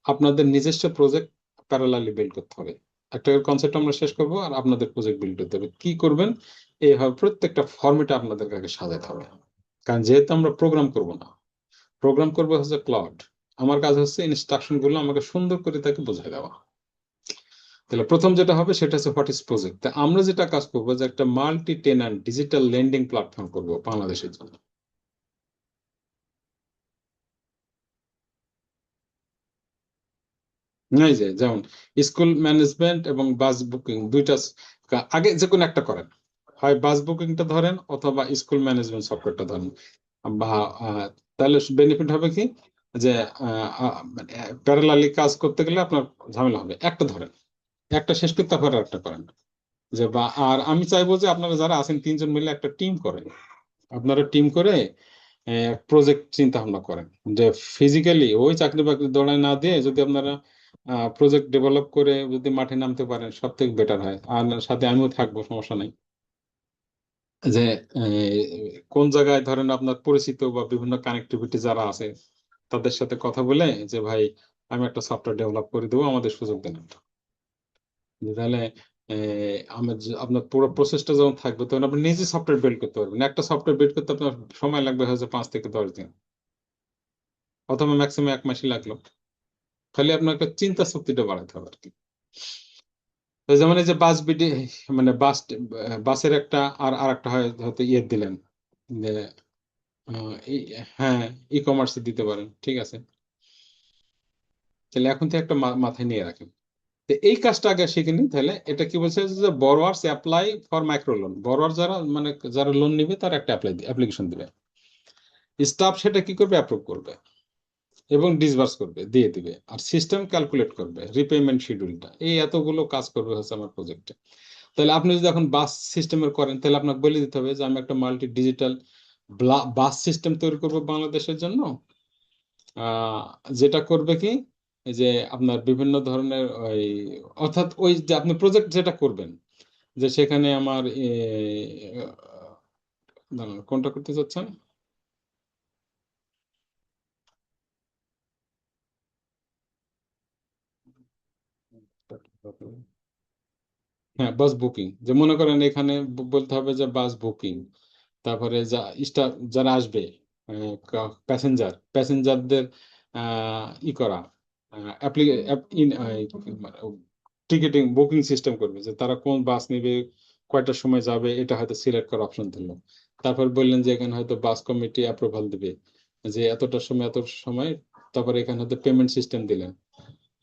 আপনাদের নিজস্ব প্রজেক্ট প্যারালালি বিল্ড করতে হবে। একটা কনসেপ্ট আমরা শেষ করব আর আপনাদের প্রজেক্ট বিল্ড করতে হবে। কি করবেন? এইভাবে প্রত্যেকটা ফর্মেটে আপনাদের আগে সাজাতে হবে। কারণ যেহেতু আমরা প্রোগ্রাম করব না, প্রোগ্রাম করবো হচ্ছে ক্লাউড, আমার কাজ হচ্ছে ইনস্ট্রাকশন গুলো আমাকে সুন্দর করে তাকে বোঝাই দেওয়া। তাহলে প্রথম যেটা হবে সেটা হচ্ছে হোয়াট ইজ প্রজেক্ট। তা আমরা যেটা কাজ করবো যে একটা multi tenant digital lending platform করব বাংলাদেশের জন্য। এই যে যেমন স্কুল ম্যানেজমেন্ট এবং বাস বুকিং দুইটা, আগে যে কোনো একটা করেন, হয় বাস বুকিংটা ধরেন অথবা স্কুল ম্যানেজমেন্ট সফটওয়্যারটা ধরেন। বা তাহলে বেনিফিট হবে কি, যে প্যারালালি কাজ করতে গেলে আপনার ঝামেলা হবে। একটা ধরেন, একটা শেষ করতে পারে একটা করেন। যে বা আর আমি চাইবো যে আপনারা যারা আছেন 3জন মিলে একটা টিম করেন। আপনারা টিম করে প্রজেক্ট চিন্তা ভাবনা করেন, যে ফিজিক্যালি ওই চাকরি বাকরি দৌড়ায় না দিয়ে যদি আপনারা প্রজেক্ট ডেভেলপ করে যদি মাঠে নামতে পারেন সব থেকে বেটার হয়। আর সাথে আমিও থাকবো, সমস্যা নেই। যে কোন জায়গায় ধরেন আপনার পরিচিত বা বিভিন্ন কানেক্টিভিটি যারা আছে তাদের সাথে কথা বলে যে ভাই আমি একটা সফটওয়্যার ডেভেলপ করে দেবো, আমাদের সুযোগ দেন একটু। তাহলে আপনার পুরো প্রসেসটা যখন থাকবে তখন আপনি নিজে সফটওয়্যার বিল্ড করতে পারবেন। একটা সফটওয়্যার বিল্ড করতে আপনার সময় লাগবে হয়তো 5 থেকে 10 দিন, অথবা ম্যাক্সিমাম 1 মাসই লাগলো। খালি আপনাকে চিন্তা শক্তিটা বাড়াতে হবে আর কি। তো যেমন এই যে বাস বিডি, মানে বাসের একটা আর একটা হয় হয়তো ইয়ে দিলেন যে হ্যাঁ, ই কমার্সে দিতে পারেন, ঠিক আছে। তাহলে এখন থেকে একটা মাথায় নিয়ে রাখেন। তো এই কাজটা আগে শিখে নিন। তাহলে এটা কি বলছে যে borrowers apply for micro loan, borrower যারা মানে যারা লোন নিবে তারা একটা অ্যাপ্লিকেশন দিবে, স্টাফ সেটা কি করবে, অ্যাপ্রুভ করবে এবং ডিসবার্স করবে, দিয়ে দিবে। আর সিস্টেম ক্যালকুলেট করবে রিপেমেন্ট শিডিউলটা। এই এতগুলো কাজ করবে হচ্ছে আমার প্রজেক্টে। তাহলে আপনি যদি এখন বাস সিস্টেমের করেন তাহলে আপনাকে বলে দিতে হবে যে আমি একটা মাল্টি ডিজিটাল বাস সিস্টেম তৈরি করবো বাংলাদেশের জন্য। আহ, যেটা করবে কি, এই যে আপনার বিভিন্ন ধরনের ওই, অর্থাৎ ওই যে আপনি প্রজেক্ট যেটা করবেন, যে সেখানে আমার দাঁড়ান, কোনটা করতে চাচ্ছেন? হ্যাঁ, বাস বুকিং, যে মনে করেন এখানে বলতে হবে যে বাস বুকিং, তারপরে যারা আসবে প্যাসেঞ্জারদের ই করা, টিকিটিং বুকিং সিস্টেম করবে, যে তারা কোন বাস নেবে, কয়টার সময় যাবে, এটা হয়তো সিলেক্ট করার অপশন দিলো। তারপর বললেন যে এখানে হয়তো বাস কমিটি অ্যাপ্রুভাল দিবে যে এতটার সময় এত সময়, তারপরে এখানে হয়তো পেমেন্ট সিস্টেম দিলেন,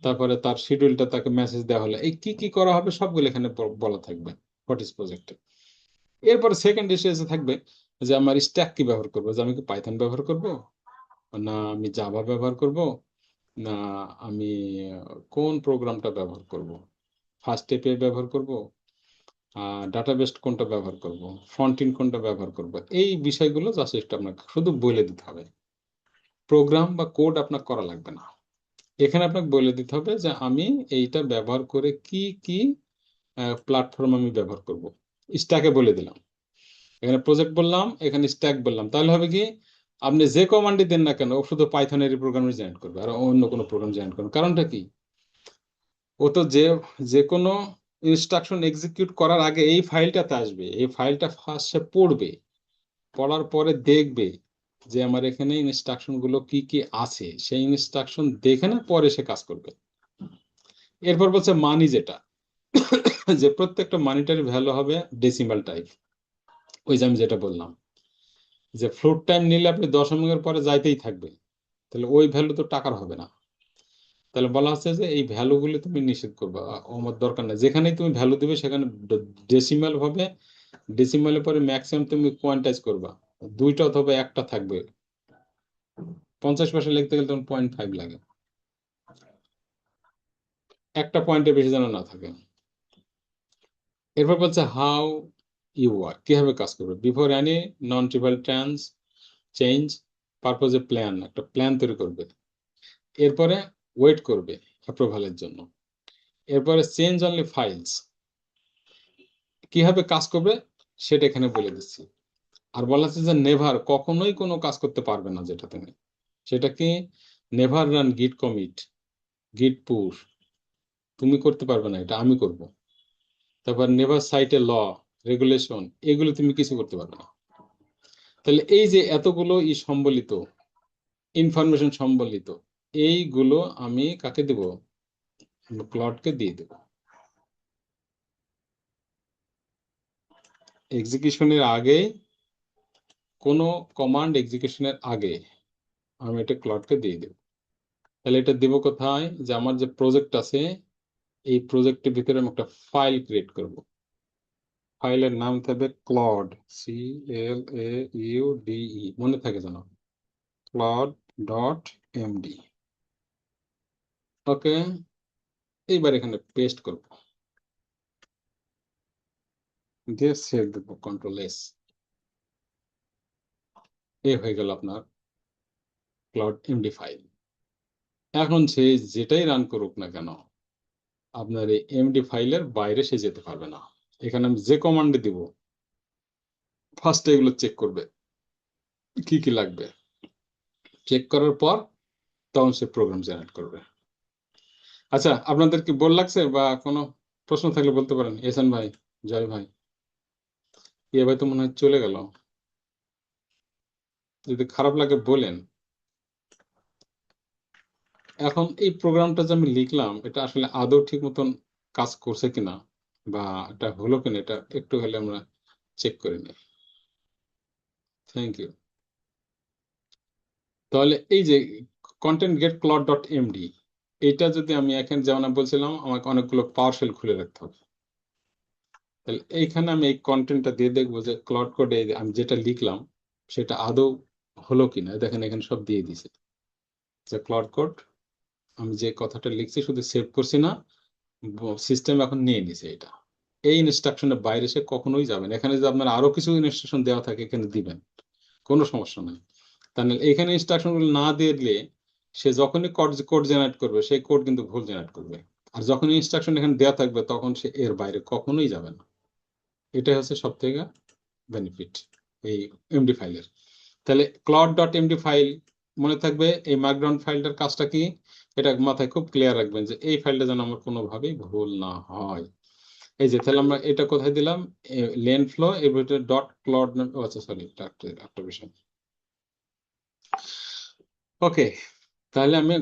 তারপরে তার শিডিউলটা তাকে মেসেজ দেওয়া হলো, এই কি কি করা হবে সবগুলো এখানে বলা থাকবে হোয়াট ইজ প্রজেক্টে। এরপর সেকেন্ড স্টেজে থাকবে যে আমার স্ট্যাক কি ব্যবহার করবো, যে আমি কি পাইথন ব্যবহার করব, না আমি জাভা ব্যবহার করব, না আমি কোন প্রোগ্রামটা ব্যবহার করব, ফার্স্ট এপিআই ব্যবহার করব, ডাটাবেস কোনটা ব্যবহার করব, ফ্রন্ট এন্ড কোনটা ব্যবহার করব, এই বিষয়গুলো জাস্ট আপনাকে শুধু বলে দিতে হবে। প্রোগ্রাম বা কোড আপনার করা লাগবে না, এখানে আপনাকে বলে দিতে হবে যে আমি এইটা ব্যবহার করে কি কি প্ল্যাটফর্ম আমি ব্যবহার করব, স্ট্যাকে বলে দিলাম, এখানে প্রজেক্ট বললাম, এখানে স্ট্যাক বললাম, তাহলে হবে কি আপনি যে কমান্ডই দেন না কেন ও শুধু পাইথনের প্রোগ্রামই জেনারেট করবে আর অন্য কোনো প্রোগ্রাম জেনারেট করবে। কারণটা কি, ও তো যে কোনো ইনস্ট্রাকশন এক্সিকিউট করার আগে এই ফাইলটাতে আসবে, এই ফাইলটা ফার্স্ট সে পড়বে, পড়ার পরে দেখবে যে আমার এখানে ইনস্ট্রাকশন গুলো কি কি আছে, সেই ইনস্ট্রাকশন দেখে না পরে সে কাজ করবে। এরপর বলছে মানি, যেটা যে প্রত্যেকটা মানিটারি ভ্যালু হবে ডেসিমাল টাইপ, ওই যে আমি যেটা বললাম যে ফ্লোট টাইম নিলে আপনি দশমিকের পরে যাইতেই থাকবে, তাহলে ওই ভ্যালু তো টাকার হবে না। তাহলে বলা হচ্ছে যে এই ভ্যালুগুলি তুমি নিষেধ করবা, আমার দরকার নাই, যেখানেই তুমি ভ্যালু দিবে সেখানে ডেসিমাল হবে, ডেসিমালের পরে ম্যাক্সিমাম তুমি কোয়ান্টাইজ করবা, দুইটা অথবা একটা থাকবে, 50 পয়সা লিখতে গেলে তখন 0.5 লাগে, একটা পয়েন্টের বেশি যেন না থাকে। এরপর বলছে হাউ ইউ ওয়ার্ক, কিভাবে কাজ করবে, বিফোর এনি নন ট্রিভাল চেঞ্জ পারপোজে প্ল্যান, একটা প্ল্যান তৈরি করবে, এরপরে ওয়েট করবে অ্যাপ্রুভালের জন্য, এরপরে চেঞ্জ অনলি ফাইলস, কিভাবে কাজ করবে সেটা এখানে বলে দিচ্ছি। আর বলা আছে যে নেভার, কখনোই কোনো কাজ করতে পারবে না যেটা তুমি, সেটা কি নেভার রান গিট কমিট, গিট পুশ, তুমি করতে পারবে না, এটা আমি করব। তারপর নেভার সাইট এ ল রেগুলেশন, এগুলো তুমি কিছু করতে পারবে না। তাহলে এই যে এতগুলো সম্বলিত ইনফরমেশন সম্বলিত, এইগুলো আমি কাকে দেব, ক্লডকে দিয়ে দেব। এক্সিকিউশনের আগে, কোনো কমান্ড এক্সিকিউশনের আগে আমি এটা ক্লডকে দিয়ে দেব। তাহলে এটা দেব কোথায়, যে আমার যে প্রজেক্ট আছে এই প্রজেক্টের ভিতরে আমি একটা ফাইল ক্রিয়েট করব, ফাইলের নাম থাকবে ক্লড, CLAUDE, মনে থাকে যেন, claude.md। ওকে, এইবার এখানে পেস্ট করব, দিয়ে সেভ দেব, Ctrl+S, এ হয়ে গেল আপনার claude.md ফাইল। এখন সে যেটাই রান করুক না কেন আপনার এই এমডি ফাইলের বাইরে সে যেতে পারবে না। এখানে আমি যে কমান্ড দিব ফার্স্ট এগুলো চেক করবে কি কি লাগবে, চেক করার পর তখন সে প্রোগ্রাম জেনারেট করবে। আচ্ছা, আপনাদের কি বোর লাগছে বা কোনো প্রশ্ন থাকলে বলতে পারেন। এহসান ভাই, জয় ভাই, ইয়ে ভাই তো মনে হয় চলে গেল, যদি খারাপ লাগে বলেন। এখন এই প্রোগ্রামটা যে আমি লিখলাম এটা আসলে আদৌ ঠিক মতন কাজ করছে কিনা বা এটা হলো কিনা, এটা একটু হলে আমরা চেক করে নিই। Thank you. তাহলে এই যে content get Claude dot MD, এটা যদি আমি এখানে যেমন আমি বলছিলাম আমাকে অনেকগুলো পাওয়ারশেল খুলে রাখতে হবে, তাহলে এইখানে আমি এই কন্টেন্টটা দিয়ে দেখবো যে ক্লড কোডে আমি যেটা লিখলাম সেটা আদৌ হলো কিনা। দেখেন এখানে সব দিয়ে দিছে যে ক্লড কোড, আমি যে কথাটা লিখছি শুধু সেভ করছি না, সিস্টেম এখন নিয়ে নিছে এটা। এই ইনস্ট্রাকশনের বাইরে সে কখনোই যাবে না। এখানে যদি আপনার আরো কিছু ইনস্ট্রাকশন দেওয়া থাকে এখানে দিবেন, কোনো সমস্যা নেই। তাহলে এখানে ইনস্ট্রাকশনগুলো না দিলে সে যখনই কোড জেনারেট করবে সেই কোড কিন্তু ভুল জেনারেট করবে, আর যখন ইনস্ট্রাকশন এখানে দেওয়া থাকবে তখন সে এর বাইরে কখনোই যাবে না। এটাই হচ্ছে সব থেকে বেনিফিট এই এমডি ফাইলের। তাহলে claude.md ফাইল মনে থাকবে, এই মার্কডাউন ফাইলটার কাজটা কি এটা মাথায় খুব ক্লিয়ার রাখবেন যে এই ফাইলটা যেন আমার কোনোভাবেই ভুল না হয়। এই যে তাহলে আমরা এটা কোথায় দিলাম, লেন ফ্লো এর ভিতরে ডট ক্লড, আচ্ছা সরি একটা বিষয়। ওকে, তাহলে আমি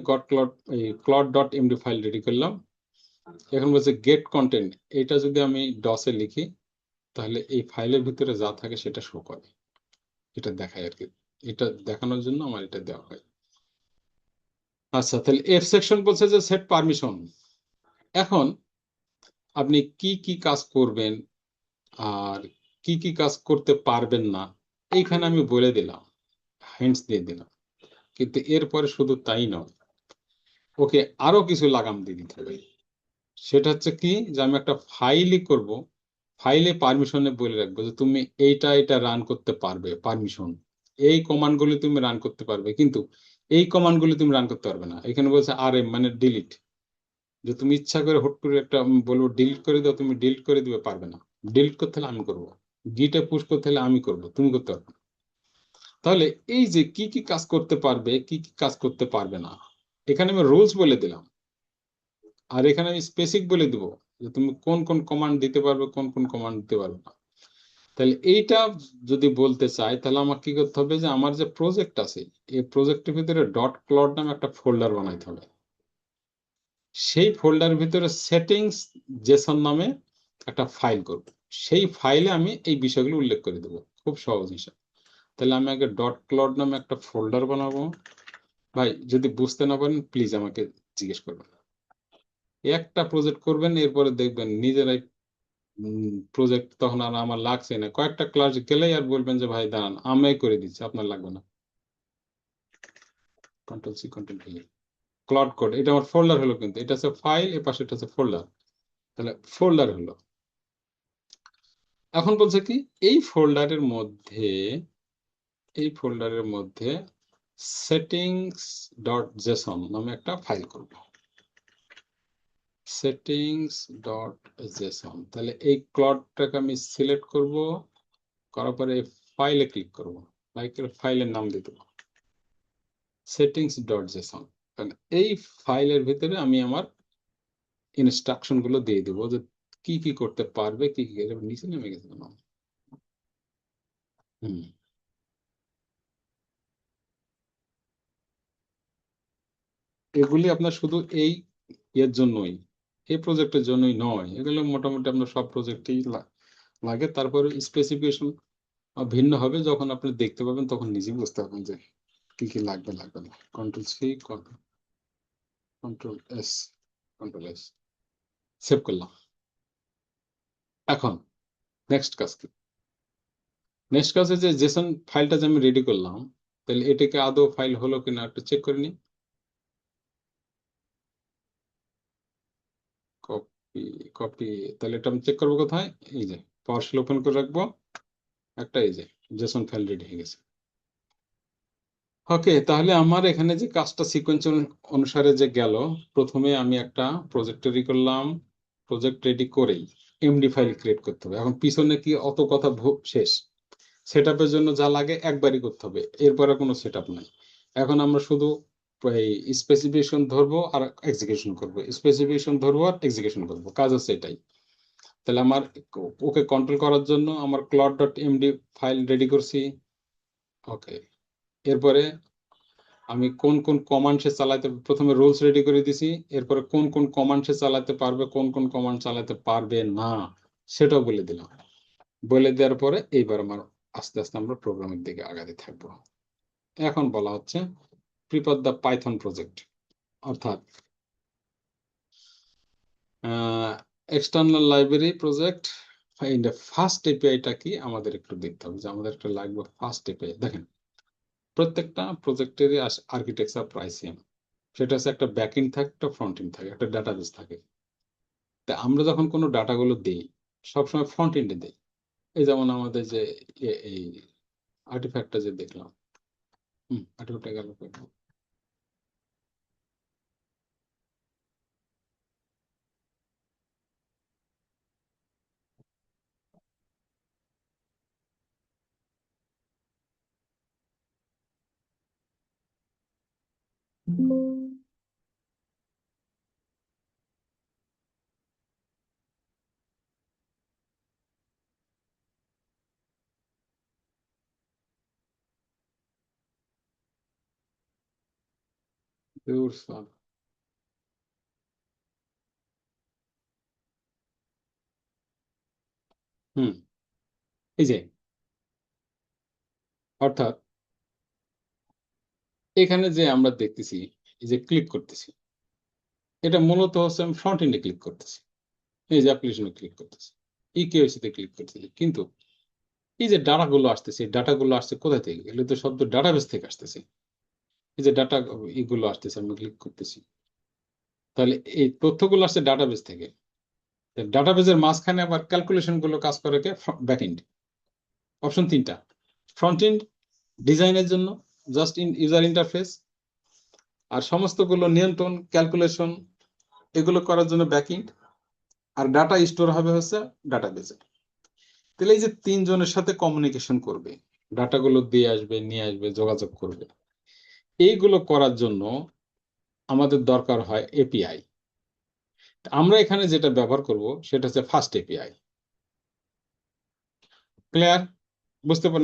Claude dot MD file ready করলাম। এখন বলছে গেট কন্টেন্ট, এটা যদি আমি ডসে লিখি তাহলে এই ফাইলের ভিতরে যা থাকে সেটা শো করে, এটা দেখায় আর কি। এটা দেখানোর জন্য আমার এটা দেওয়া হয়। আচ্ছা, তাহলে এফ সেকশন বলছে যে সেট পারমিশন। এখন আপনি কি কি কাজ করবেন আর কি কি কাজ করতে পারবেন না এইখানে আমি বলে দিলাম, হিন্টস দিয়ে দিলাম। কিন্তু এরপরে শুধু তাই নয়, ওকে আরো কিছু লাগাম দিয়ে দিতে হবে। সেটা হচ্ছে কি, যে আমি একটা ফাইলই করব, ফাইলে পারমিশনে বলে রাখবো যে তুমি এইটা এটা রান করতে পারবে, পারমিশন এই কমান্ডগুলি তুমি রান করতে পারবে, কিন্তু এই কমান্ডগুলি তুমি রান করতে পারবে না। এখানে বলছে আর এম মানে ডিলিট, যে তুমি ইচ্ছা করে হুট করে একটা বলবো ডিলিট করে দাও, তুমি ডিলিট করে দিবে, পারবে না। ডিলিট করতে হলে আমি করবো, গিটে পুশ করতে হলে আমি করব, তুমি করতে পারবে না। তাহলে এই যে কি কি কাজ করতে পারবে, কি কি কাজ করতে পারবে না, এখানে আমি রুলস বলে দিলাম। আর এখানে আমি স্পেসিফিক বলে দিব যে তুমি কোন কোন কমান্ড দিতে পারবে, কোন কোন কমান্ড দিতে পারবে না। তাহলে এইটা যদি বলতে চাই তাহলে আমার কি করতে হবে, যে আমার যে প্রজেক্ট আছে এই প্রজেক্টের ভিতরে ডট ক্লড নামে একটা ফোল্ডার বানাইতে হবে। সেই ফোল্ডারের ভিতরে সেটিংস জেসন নামে একটা ফাইল করব। সেই ফাইলে আমি এই বিষয়গুলো উল্লেখ করে দেবো, খুব সহজ হিসাব। তাহলে আমি আগে ডট ক্লড নামে একটা ফোল্ডার বানাবো। ভাই যদি বুঝতে না পারেন প্লিজ আমাকে জিজ্ঞেস করবেন। একটা প্রজেক্ট করবেন, এরপরে দেখবেন নিজেরাই প্রজেক্ট তখন আর আমার লাগছে না, কয়েকটা ক্লাস গেলেই আর বলবেন যে ভাই দাঁড়ান আমি করে দিচ্ছি, আপনার লাগবে না। Control C control V, Claude code, এটা আমার ফোল্ডার হলো, কিন্তু এটা হচ্ছে ফাইল, এর পাশে এটা হচ্ছে ফোল্ডার। তাহলে ফোল্ডার হলো। এখন বলছে কি, এই ফোল্ডারের মধ্যে এই ফোল্ডারের মধ্যে সেটিংস ডট জেসন নামে একটা ফাইল করব। সেটিংস ডট জেসন, তাহলে এই ক্লডটাকে আমি সিলেক্ট করব, করার পরে ফাইলে ক্লিক করব, ফাইলের নাম দিয়ে দেবো সেটিংস ডট জেসন। এই ফাইলের ভিতরে আমি আমার ইনস্ট্রাকশন গুলো দিয়ে দেবো, যে কি কি করতে পারবে, কি কি নিচে নেমে গেছে কেন? হুম, এগুলি আপনার শুধু এই এর জন্যই, এই প্রজেক্টের জন্যই নয়, এগুলো মোটামুটি আপনার সব প্রজেক্টেই লাগে। তারপরে স্পেসিফিকেশন ভিন্ন হবে, যখন আপনি দেখতে পাবেন তখন নিজেই বুঝতে পারবেন যে কি কি লাগবে লাগবে না। Control C, control S, control S, save করলাম। এখন নেক্সট কাজ কি, নেক্সট কাজ হচ্ছে জেসন ফাইলটা যে আমি রেডি করলাম, তাহলে এটাকে আদৌ ফাইল হলো কিনা একটু চেক করে নিই। কপি, কপি, তাহলে এটা আমি চেক করবো কোথায়, এই যে পাওয়ারশেল ওপেন করে রাখবো একটা, এই যে জেসন ফাইল রেডি হয়ে গেছে। ওকে, তাহলে আমার এখানে যে কাজটা সিকোয়েন্স অনুসারে যে গেল, প্রথমে আমি একটা প্রজেক্ট রেডি করলাম, প্রজেক্ট রেডি করেই এমডি ফাইল ক্রিয়েট করতে হবে। এখন পিছনে কি অত কথা শেষ, সেট আপের জন্য যা লাগে একবারই করতে হবে, এরপরে কোনো সেট আপ নাই। এখন আমরা শুধু এই স্পেসিফিকেশন ধরবো আর এক্সিকিউশন করবো, স্পেসিফিকেশন ধরবো আর এক্সিকিউশন করবো, কাজ হচ্ছে এটাই। তাহলে আমার ওকে কন্ট্রোল করার জন্য আমার Claude dot MD file ready করছি। ওকে, এরপরে আমি কোন কোন কমান্ড সে চালাতে, প্রথমে রুলস রেডি করে দিছি, এরপরে কোন কোন কমান্ড সে চালাতে পারবে, কোন কোন কমান্ড চালাতে পারবে না সেটাও বলে দিলাম। বলে দেওয়ার পরে এইবার আমার আস্তে আস্তে আমরা প্রোগ্রামের দিকে আগাতে থাকবো। এখন বলা হচ্ছে প্রিপেয়ার দ্য পাইথন প্রজেক্ট, অর্থাৎ external library project. Find a fast এপিআইটা কি আমাদের একটু দেখতে হবে, যে আমাদের একটা লাগবে ফার্স্ট এপিআই। দেখেন প্রত্যেকটা প্রজেক্টেরই আর্কিটেকচার প্রায় সেম, সেটা হচ্ছে একটা ব্যাকএন্ড থাকে, একটা ফ্রন্ট এন্ড থাকে, একটা ডাটাবেস থাকে। তা আমরা যখন কোনো ডাটাগুলো দিই সবসময় ফ্রন্ট এন্ডে দিই। এই যেমন আমাদের যে এই আর্টিফ্যাক্টটা যে দেখলাম, আর্টিফ্যাক্টটা গেল কই? Pure fun. হুম, এই যে অর্থাৎ এখানে যে আমরা দেখতেছি, এই যে ক্লিক করতেছি, এটা মূলত হচ্ছে আমি ফ্রন্ট এন্ডে ক্লিক করতেছি, এই যে অ্যাপ্লিকেশনে ক্লিক করতেছি, ইকেওয়াইসি তে ক্লিক করতেছি, কিন্তু এই যে ডাটাগুলো আসতেছে, এই ডাটাগুলো আসছে কোথা থেকে? এগুলো তো সব ডাটাবেস থেকে আসতেছে। এই যে ডাটা এগুলো আসতেছে, আমি ক্লিক করতেছি, তাহলে এই তথ্যগুলো আসছে ডাটাবেস থেকে। ডাটাবেসের মাঝখানে আবার ক্যালকুলেশন গুলো কাজ করে কে? Back end. অপশন তিনটা, ফ্রন্ট এন্ড ডিজাইনের জন্য, জাস্ট ইন ইউজার ইন্টারফেস, আর সমস্তগুলো নিয়ন্ত্রণ ক্যালকুলেশন এগুলো করার জন্য ব্যাক এন্ড, আর ডাটা স্টোর হবে হচ্ছে ডাটাবেসে। তাহলে এই যে তিনজনের সাথে কমিউনিকেশন করবে, ডাটাগুলো দিয়ে আসবে, নিয়ে আসবে, যোগাযোগ করবে, এইগুলো করার জন্য আমাদের দরকার হয় এপিআই। আমরা এখানে যেটা ব্যবহার করব সেটা হচ্ছে ফাস্ট এপিআই। ক্লিয়ার?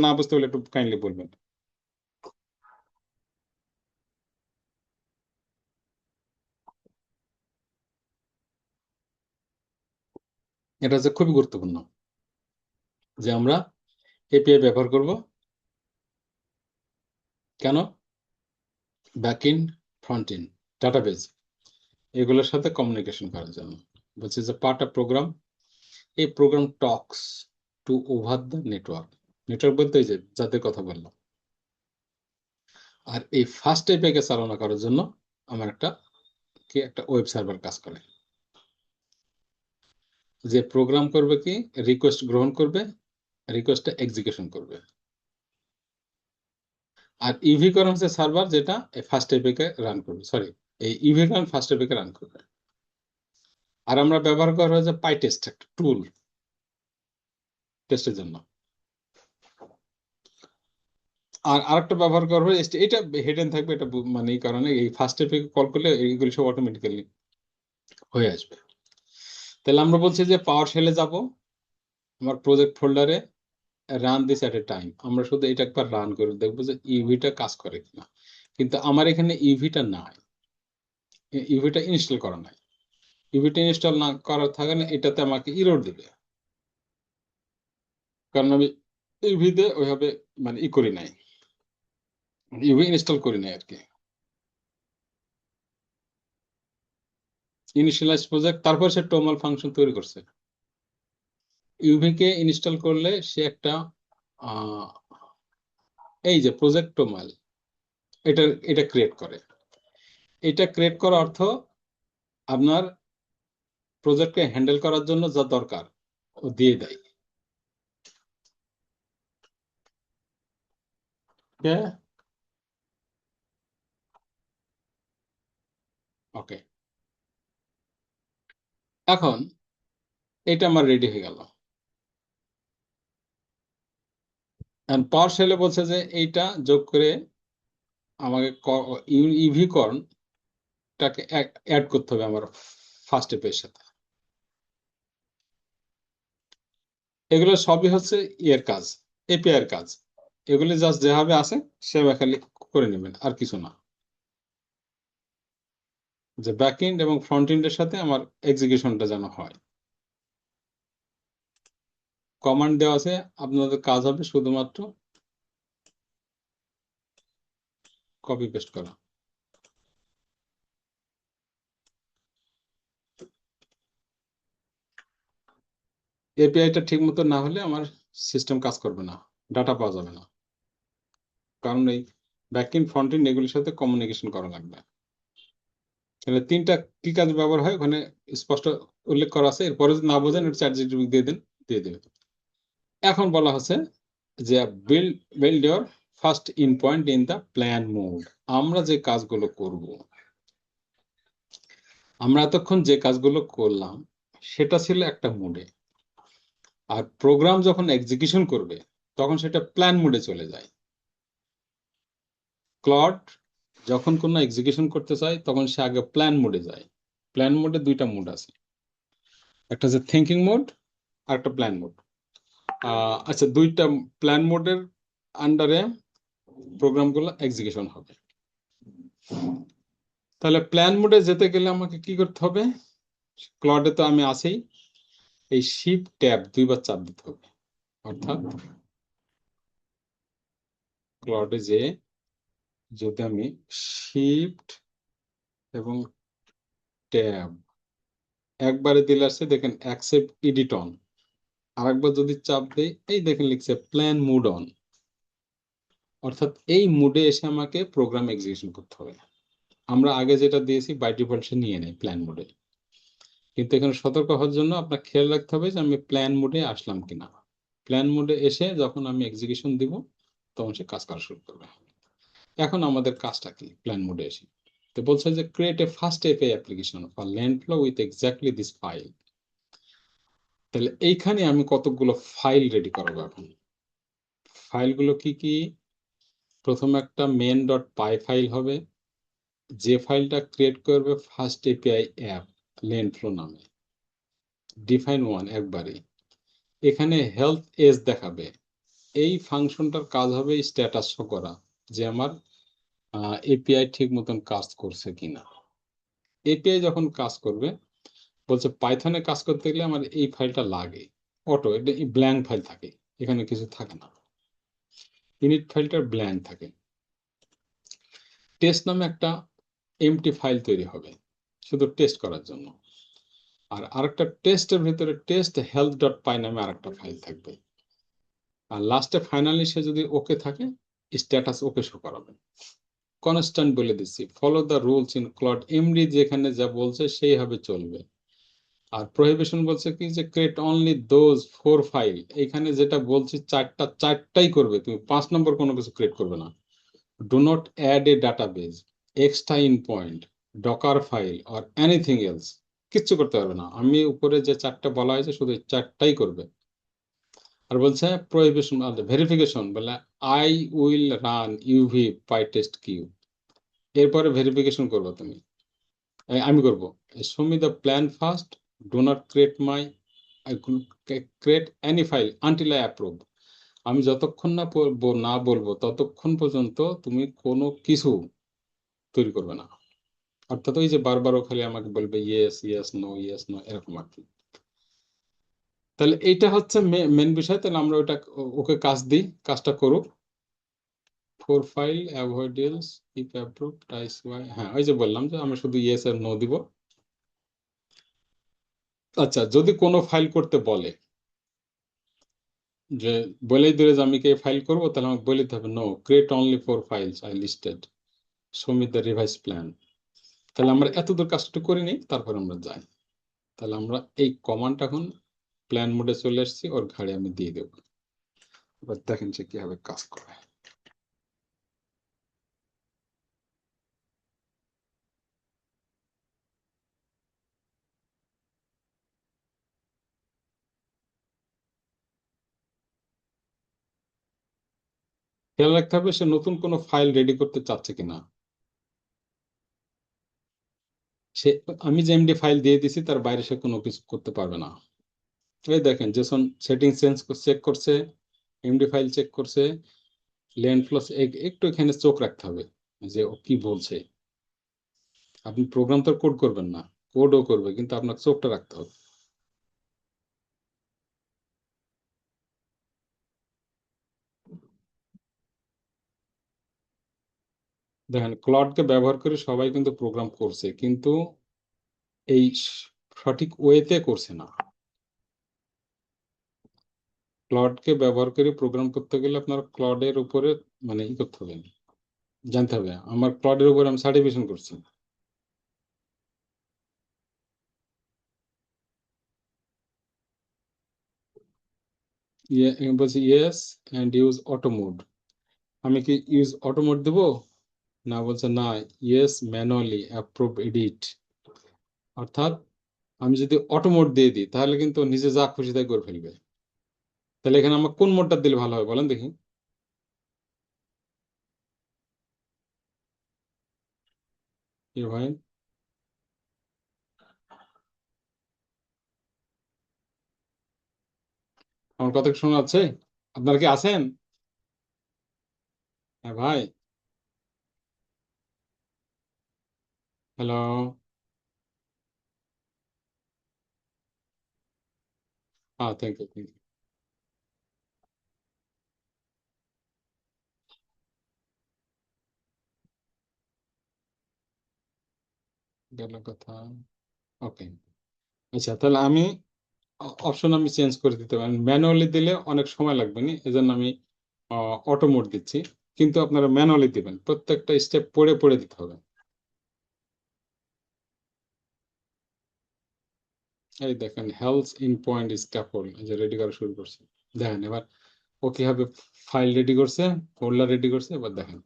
না বুঝতে পারলে একটু কাইন্ডলি বলবেন। এটা হচ্ছে খুবই গুরুত্বপূর্ণ যে আমরা এপিআই ব্যবহার করব। কেন? Back end, front end, database এগুলোর সাথে কমিউনিকেশন করার জন্য। বলছে যে পার্ট অফ প্রোগ্রাম, এই program talks to over the network. Network বলতে এই যে যাদের কথা বললাম। আর এই ফার্স্ট এপিআই কে চালনা করার জন্য আমার একটা ওয়েব সার্ভার কাজ করে, যে প্রোগ্রাম করবে কি রিকোয়েস্ট গ্রহণ করবে, রিকোয়েস্টটা এক্সিকিউশন করবে। আর ইভি কর্ন হচ্ছে সার্ভার, যেটা ফার্স্ট এপিআই কে রান করবে, সরি এই ইভি কর্ন ফার্স্ট এপিআই কে রান করবে। আর আমরা ব্যবহার করা হচ্ছে পাইটেস্ট, একটা টুল টেস্টের জন্য। আর আরেকটা ব্যবহার করা হয় এটা হেডেন থাকবে, এটা মানে এই কারণে এই ফার্স্ট এপিআই কল করলে এইগুলো সব অটোমেটিক্যালি হয়ে আসবে। তাহলে আমরা বলছি যে পাওয়ার শেলে যাব, আমার প্রজেক্ট ফোল্ডারে run this at A time, আমরা শুধু এটা একবার রান করে দেখবো যে ইভিটা কাজ করে কিনা। কিন্তু আমার এখানে ইভিটা নাই, ইভিটা ইনস্টল করা নাই। ইভিটা ইনস্টল না করা থাকে না, এটাতে আমাকে ইরর দিবে, কারণ আমি ইভিতে ওইভাবে মানে করি নাই, ইভি ইনস্টল করি নাই আর কি। ইনিশিয়ালাইজ প্রজেক্ট, তারপর সে টোমাল ফাংশন তৈরি করছে। ইউভি কে ইনস্টল করলে সে একটা এই যে প্রজেক্ট টোমাল এটা ক্রিয়েট করে। এটা ক্রিয়েট করার অর্থ আপনার প্রজেক্টকে হ্যান্ডেল করার জন্য যা দরকার ও দিয়ে দেয়। ওকে, এখন এটা আমার রেডি হয়ে গেল। পাওয়ার শেলে বলছে যে এইটা যোগ করে আমাকে ইভি কর্নটাকে অ্যাড করতে হবে আমার ফার্স্ট স্টেপের সাথে। এগুলো সবই হচ্ছে ইয়ের কাজ, এপিআই এর কাজ। এগুলি জাস্ট যেভাবে আছে সেভাবে খালি করে নেবেন, আর কিছু না। যে ব্যাক এন্ড এবং ফ্রন্ট এন্ডের সাথে আমার এক্সিকিউশনটা যেন হয়। কমান্ড দেওয়া আছে, আপনাদের কাজ হবে শুধুমাত্র কপি পেস্ট করা। এপিআইটা ঠিক মতো না হলে আমার সিস্টেম কাজ করবে না, ডাটা পাওয়া যাবে না, কারণ এই ব্যাক এন্ড ফ্রন্ট এন্ড এগুলির সাথে কমিউনিকেশন করা লাগবে। তাহলে তিনটা কি কাজ ব্যবহার হয় ওখানে স্পষ্ট উল্লেখ করা আছে। এরপরে যদি না বোঝেন চ্যাট জিপিটি দিয়ে দেন, দিয়ে দেবে। এখন বলা হচ্ছে যে build your first in point in the plan mode. আমরা যে কাজগুলো করব, আমরা এতক্ষণ যে কাজগুলো করলাম সেটা ছিল একটা মোডে, আর প্রোগ্রাম যখন এক্সিকিউশন করবে তখন সেটা প্ল্যান মোডে চলে যায়। ক্লড যখন কোনো এক্সিকিউশন করতে চায় তখন সে আগে প্ল্যান মোডে যায়। প্ল্যান মোডে দুইটা মোড আছে, একটা হচ্ছে থিঙ্কিং মোড আর একটা প্ল্যান মোড। আচ্ছা, দুইটা প্ল্যান মোডের আন্ডারে প্রোগ্রামগুলো এক্সিকিউশন হবে। তাহলে প্ল্যান মোডে যেতে গেলে আমাকে কি করতে হবে? ক্লডে তো আমি আছি, এই শিফট ট্যাব দুইবার চাপ দিতে হবে। অর্থাৎ ক্লডে যে যদি আমি শিফট এবং ট্যাব একবারে দিলে আসছে, দেখেন অ্যাকসেপ্ট এডিট অন। আরেকবার যদি চাপ দেই, এই দেখেন লিখছে প্ল্যান মুড অন। অর্থাৎ এই মুডে এসে আমাকে প্রোগ্রাম এক্সিকিউশন করতে হবে। আমরা আগে যেটা দিয়েছি বাই ডিফল্ট সে নিয়ে নেয় প্ল্যান মোডে, কিন্তু এখানে সতর্ক হওয়ার জন্য আপনার খেয়াল রাখতে হবে যে আমি প্ল্যান মোডে আসলাম কিনা। প্ল্যান মোডে এসে যখন আমি এক্সিকিউশন দিব তখন সে কাজ করা শুরু করবে। এখন আমাদের কাজটা কি? প্ল্যান মোডে এসে তো বলছে যে create a fast API application for land flow with exactly this file. তাহলে এইখানে আমি কতগুলো ফাইল রেডি করাবো এখন। ফাইলগুলো কি কি? প্রথমে একটা মেন ডট পাই ফাইল হবে, যে ফাইলটা ক্রিয়েট করবে ফার্স্ট এপিআই অ্যাপ ল্যান্ডফ্লো নামে। ডিফাইন ওয়ান একবারে, এখানে হেলথ এজ দেখাবে। এই ফাংশনটার কাজ হবে স্ট্যাটাস শো করা যে আমার এপিআই ঠিক মতন কাজ করছে কিনা। এপিআই যখন কাজ করবে, বলছে পাইথনে কাজ করতে গেলে আমার এই ফাইলটা লাগে। অটো এটা ব্ল্যাঙ্ক ফাইল থাকে, এখানে কিছু থাকে না, ইনিট ফাইলটার ব্ল্যাঙ্ক থাকে। টেস্ট নামে একটা এমটি ফাইল তৈরি হবে শুধু টেস্ট করার জন্য। আর আরেকটা টেস্টের ভিতরে টেস্ট হেলথ ডট পাই নামে আরেকটা ফাইল থাকবে। আর লাস্টে ফাইনালি সে যদি ওকে থাকে, স্ট্যাটাস ওকে শো করাবে। কনস্ট্যান্ট বলে দিচ্ছি, follow the rules in Claude MD, যেখানে যা বলছে সেইভাবে চলবে। আর প্রহিবিশন বলছে কি যে ক্রিয়েট অনলি দোজ 4 ফাইল, এখানে যেটা বলছি চারটাই করবে, তুমি 5 নম্বর কোনো কিছু ক্রিয়েট করবে না। Do not add a database, extra endpoint, docker file or anything else, কিচ্ছু করতে পারবে না। আমি উপরে যে চারটা বলা হয়েছে শুধু এই চারটাই করবে। আর বলছে প্রহিবিশন ভেরিফিকেশন বলে I will run UV pytest Q, এরপরে ভেরিফিকেশন করবো তুমি, আমি করব। Show me the plan first, do not create any file until I approve. আমি যতক্ষণ না বলবো ততক্ষণ পর্যন্ত তুমি কোনো কিছু তৈরি করবে না। অর্থাৎ ওই যে বারবার খালি আমাকে বলবে ইয়েস ইয়েস নো এরকম আর কি। তাহলে এইটা হচ্ছে মেন বিষয়। তাহলে আমরা ওটা ওকে কাজ দিই, কাজটা করুক। 4 file avoid else if approve ties Y, হ্যাঁ ওই যে বললাম যে আমি শুধু ইয়েস আর নো দিব। আচ্ছা, যদি কোনো ফাইল করতে বলে, যে বলেই দিলে যে আমি কি ফাইল করবো, তাহলে আমাকে বলে দিতে হবে no create only 4 files I listed, show me the revise plan. তাহলে আমরা এতদূর কাজটা করে নিই, তারপর আমরা যাই। তাহলে আমরা এই কমান্ডটা এখন প্ল্যান মোডে চলে এসেছি, ওর ঘাড়ে আমি দিয়ে দেবো। এবার দেখেন সে কিভাবে কাজ করে। খেয়াল রাখতে হবে সে নতুন কোনো ফাইল রেডি করতে চাচ্ছে কিনা। সে, আমি যে এমডি ফাইল দিয়ে দিছি তার বাইরে সে কোনো কিছু করতে পারবে না। এই দেখেন জেসন সেটিং চেক করছে, এমডি ফাইল চেক করছে, লেন ফ্লোস, একটু এখানে চোখ রাখতে হবে যে ও কি বলছে। আপনি প্রোগ্রাম তো কোড করবেন না, কোডও করবে, কিন্তু আপনার চোখটা রাখতে হবে। দেখেন ক্লডকে ব্যবহার করে সবাই কিন্তু প্রোগ্রাম করছে, কিন্তু এই সঠিক ওয়েতে করছে না। ক্লডকে ব্যবহার করে প্রোগ্রাম করতে গেলে আপনার ক্লডের উপরে মানে ই করতে হবে, জানতে হবে। আমার ক্লডের উপরে আমি সার্টিফিকেশন করছি। বলছি yes and use auto mode, আমি কি ইউজ অটো মোড দেবো? না, বলছে না, ইয়েস ম্যানুয়ালি অ্যাপ্রুভ এডিট। অর্থাৎ আমি যদি অটো মোড দিয়ে দিই তাহলে কিন্তু ও নিজে যা খুশি তাই করে ফেলবে। তাহলে এখানে আমার কোন মোডটা দিলে ভালো হবে বলেন দেখি? এ ভাই, আমার কথা কি শোনা যাচ্ছে? আপনারা কি আছেন? হ্যাঁ ভাই, hello, thank you, thank you. গেল কথা। ওকে, আচ্ছা তাহলে আমি অপশন আমি চেঞ্জ করে দিতে পারি। ম্যানুয়ালি দিলে অনেক সময় লাগবে না, এজন্য আমি অটো মোড দিচ্ছি। কিন্তু আপনারা ম্যানুয়ালি দিবেন, প্রত্যেকটা স্টেপ পড়ে পড়ে দিতে হবে। এই দেখেন হেলথ ইন পয়েন্ট স্ক্যাফোল্ড, এই যে রেডি করা শুরু করছে। দেখেন এবার ও কিভাবে ফাইল রেডি করছে, ফোল্ডার রেডি করছে। এবার দেখেন,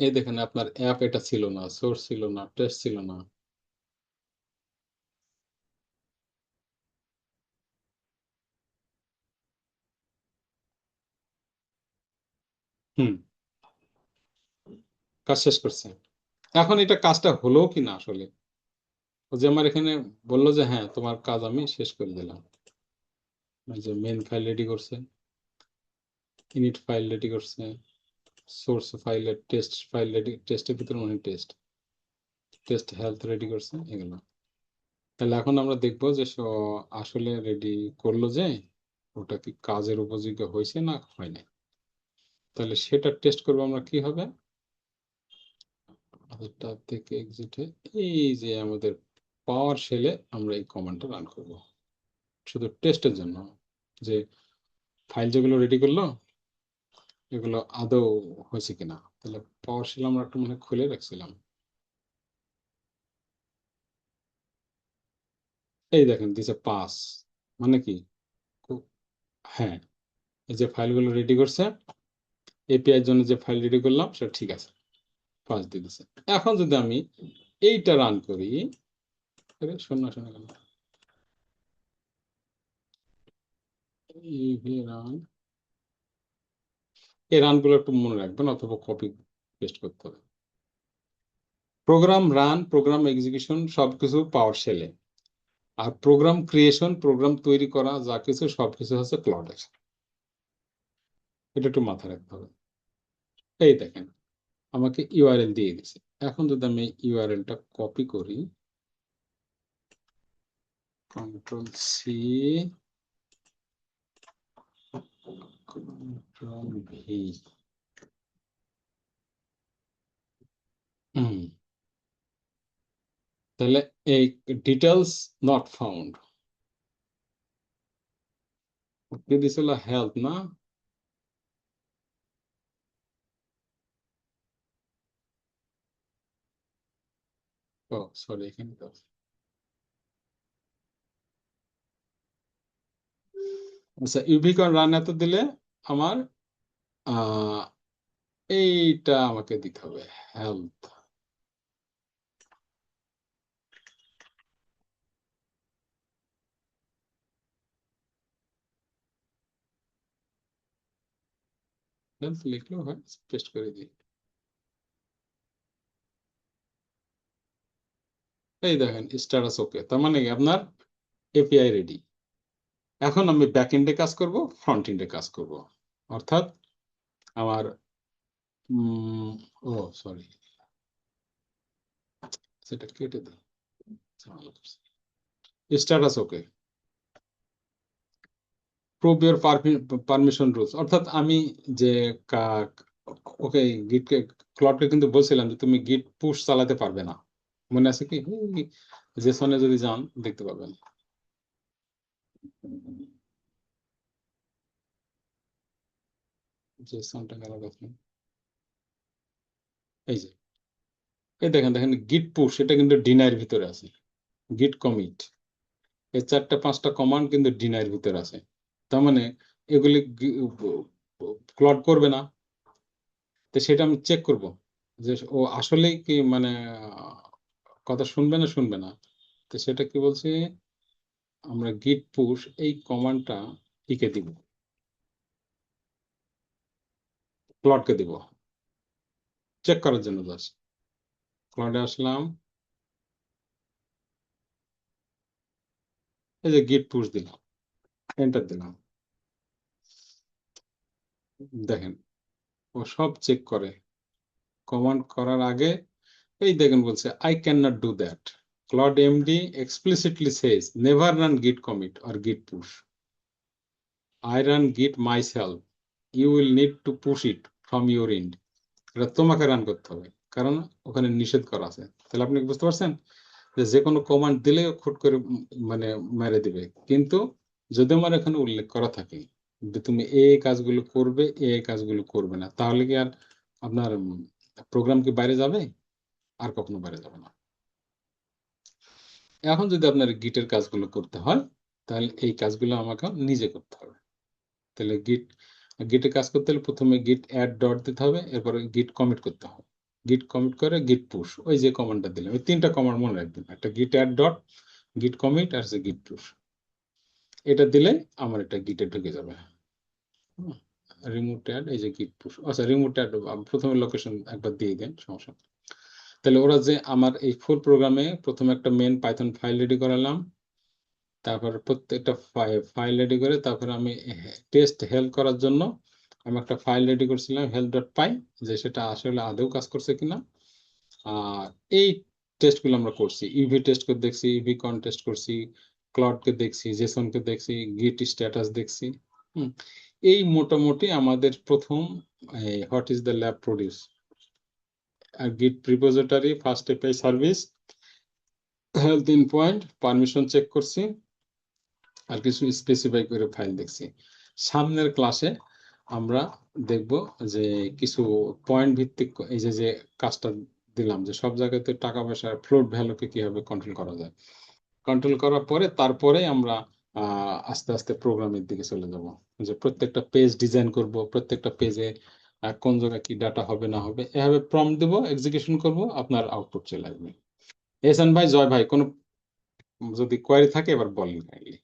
এই দেখেন আপনার অ্যাপ এটা ছিল না, সোর্স ছিল না, টেস্ট ছিল না। হুম, কাজ শেষ করছে। এখন এটা কাজটা হলো কি না আসলে, ও যে আমার এখানে বললো যে হ্যাঁ তোমার কাজ আমি শেষ করে দিলাম। এই যে মেন ফাইল রেডি করছে, ইনিট ফাইল রেডি করছে, সোর্স ফাইলের টেস্ট ফাইল রেডি, টেস্টের ভিতরে মানে টেস্ট, টেস্ট হেলথ রেডি করছে এগুলো। তাহলে এখন আমরা দেখবো যে আসলে রেডি করলো যে ওটা কি কাজের উপযোগী হয়েছে না হয় নাই। তাহলে সেটা টেস্ট করবো আমরা কিভাবে, ট্যাব থেকে এক্সিটে এই যে আমাদের পাওয়ার শেলে আমরা এই কমান্ডটা রান করব শুধু টেস্টের জন্য, যে ফাইল যেগুলো রেডি করলো এগুলো আদৌ হয়েছে কিনা। তাহলে পাওয়ার শেল আমরা একটু মনে হয় খুলে রাখছিলাম। এই দেখেন দিছে পাস, মানে কি হ্যাঁ, এই যে ফাইলগুলো রেডি করছে, এপিআই এর জন্য যে ফাইল রেডি করলাম সেটা ঠিক আছে, পাস দিয়ে দিছে। এখন যদি আমি এইটা রান করি, আরে শোন না, শোনা কেন, রান, এই রানগুলো একটু মনে রাখবেন অথবা কপি পেস্ট করতে হবে। প্রোগ্রাম রান, প্রোগ্রাম এক্সিকিউশন সবকিছু পাওয়ার শেলে, আর প্রোগ্রাম ক্রিয়েশন, প্রোগ্রাম তৈরি করা যা কিছু সবকিছু হচ্ছে ক্লাউডে। এটা একটু মাথায় রাখতে হবে। এই দেখেন আমাকে ইউআরএল দিয়ে দিছে। এখন যদি আমি ইউআরএলটা কপি করি, কন্ট্রোল সি, কন্ট্রোল ভি, তাহলে এই ডিটেলস নট ফাউন্ড কি দিছিল, হেল্প না, ও সরি এখানে তো। আচ্ছা ইউবিকন রান এত দিলে আমার আহ এইটা আমাকে দিতে হবে, হেল্প। হেল্প লিখলেও হয়, পেস্ট করে দিই। এই দেখেন স্ট্যাটাস ওকে, তার মানে কি আপনার এপিআই রেডি। এখন আমি ব্যাক এন্ডে কাজ করব, ফ্রন্ট এন্ডে কাজ করব, অর্থাৎ আমার ও সরি, সেটা কেটে দিই, status okay, prove your permission rules, অর্থাৎ আমি যে ওকে গিটকে, ক্লডকে কিন্তু বলছিলাম যে তুমি গিট পুশ চালাতে পারবে না, মনে আছে কি, জেসনে যদি যান দেখতে পাবেন। জেসনটা গেল দেখেন, এই যে এই দেখেন, দেখেন গিট পুশ এটা কিন্তু ডিনাইয়ের ভিতরে আছে, গিট কমিট এই 4-5টা কমান্ড কিন্তু ডিনাইয়ের ভিতরে আছে। তার মানে এগুলি ক্লড করবে না। তো সেটা আমি চেক করব যে ও আসলেই কি মানে কথা শুনবে না শুনবে না। তো সেটা কি বলছি, আমরা গিট পুশ এই কমান্ডটা ইকে দিব, ক্লডকে দিব চেক করার জন্য। জাস্ট ক্লডে আসলাম, এই যে গিট পুশ দিলাম, এন্টার দিলাম, দেখেন ও সব চেক করে কমান্ড করার আগে এই দেখেন বলছে I can not do that. Claude MD explicitly says never run git commit or git push. I run git myself. You will need to push it from your end. এটা তোমাকে রান করতে হবে, কারণ ওখানে নিষেধ করা আছে। তাহলে আপনি বুঝতে পারছেন যে কোনো কমান্ড দিলে খুট করে মানে মেরে দিবে, কিন্তু যদি আমার এখানে উল্লেখ করা থাকে যে তুমি এই কাজগুলো করবে, এই কাজগুলো করবে না, তাহলে কি আর আপনার প্রোগ্রাম কি বাইরে যাবে? আর কখনো বাইরে যাবে না। এখন যদি আপনার গিটের কাজগুলো করতে হয়, তাহলে এই কাজগুলো আমাকে নিজে করতে হবে। তাহলে গিটে কাজ করতে হলে প্রথমে গিট অ্যাড ডট দিতে হবে, এরপরে গিট কমিট করতে হবে, গিট কমিট করে গিট পুশ, ওই যে কমান্ডটা দিলাম, ওই তিনটা কমান্ড মনে রাখবেন, একটা গিট অ্যাড ডট, গিট কমিট আর গিট পুশ। এটা দিলে আমার এটা গিটে ঢুকে যাবে। রিমোট অ্যাড, এই যে গিট পুশ, আচ্ছা রিমোট অ্যাড প্রথমে লোকেশন একবার দিয়ে দেন, সমস্যা নেই। তাহলে ওরা যে আমার এই ফুল প্রোগ্রামে প্রথমে একটা মেন পাইথন ফাইল রেডি করালাম, তারপর প্রত্যেকটা ফাইল রেডি করে তারপরে আমি টেস্ট হেল্প করার জন্য আমি একটা ফাইল রেডি করছিলাম help.py, যে সেটা আসলে আদৌ কাজ করছে কিনা। আর এই টেস্টগুলো আমরা করছি, ইভি টেস্ট করে দেখছি, ইভি কন টেস্ট করছি, ক্লাউডকে দেখছি, জেসনকে দেখছি, গিট স্ট্যাটাস দেখছি। এই মোটামুটি আমাদের প্রথম what is the lab produce, আর git repository, fast API service, health in point, permission check করছি, আর কিছু স্পেসিফাই করে ফাইল দেখছি। সামনের ক্লাসে আমরা দেখব যে কিছু পয়েন্ট ভিত্তিক এই যে কাজটা দিলাম, যে সব জায়গাতে টাকা পয়সা ফ্লোট ভ্যালুকে কিভাবে কন্ট্রোল করা যায়। কন্ট্রোল করার পরে তারপরে আমরা আস্তে আস্তে প্রোগ্রামের দিকে চলে যাব, যে প্রত্যেকটা পেজ ডিজাইন করব, প্রত্যেকটা পেজে কোন জায়গায় কি ডাটা হবে না হবে, এভাবে প্রম্পট দেব, এক্সিকিউশন করব, আপনার আউটপুট চলে আসবে। এহসান ভাই, জয় ভাই, কোনো যদি কোয়ারি থাকে এবার বলেন কাইন্ডলি।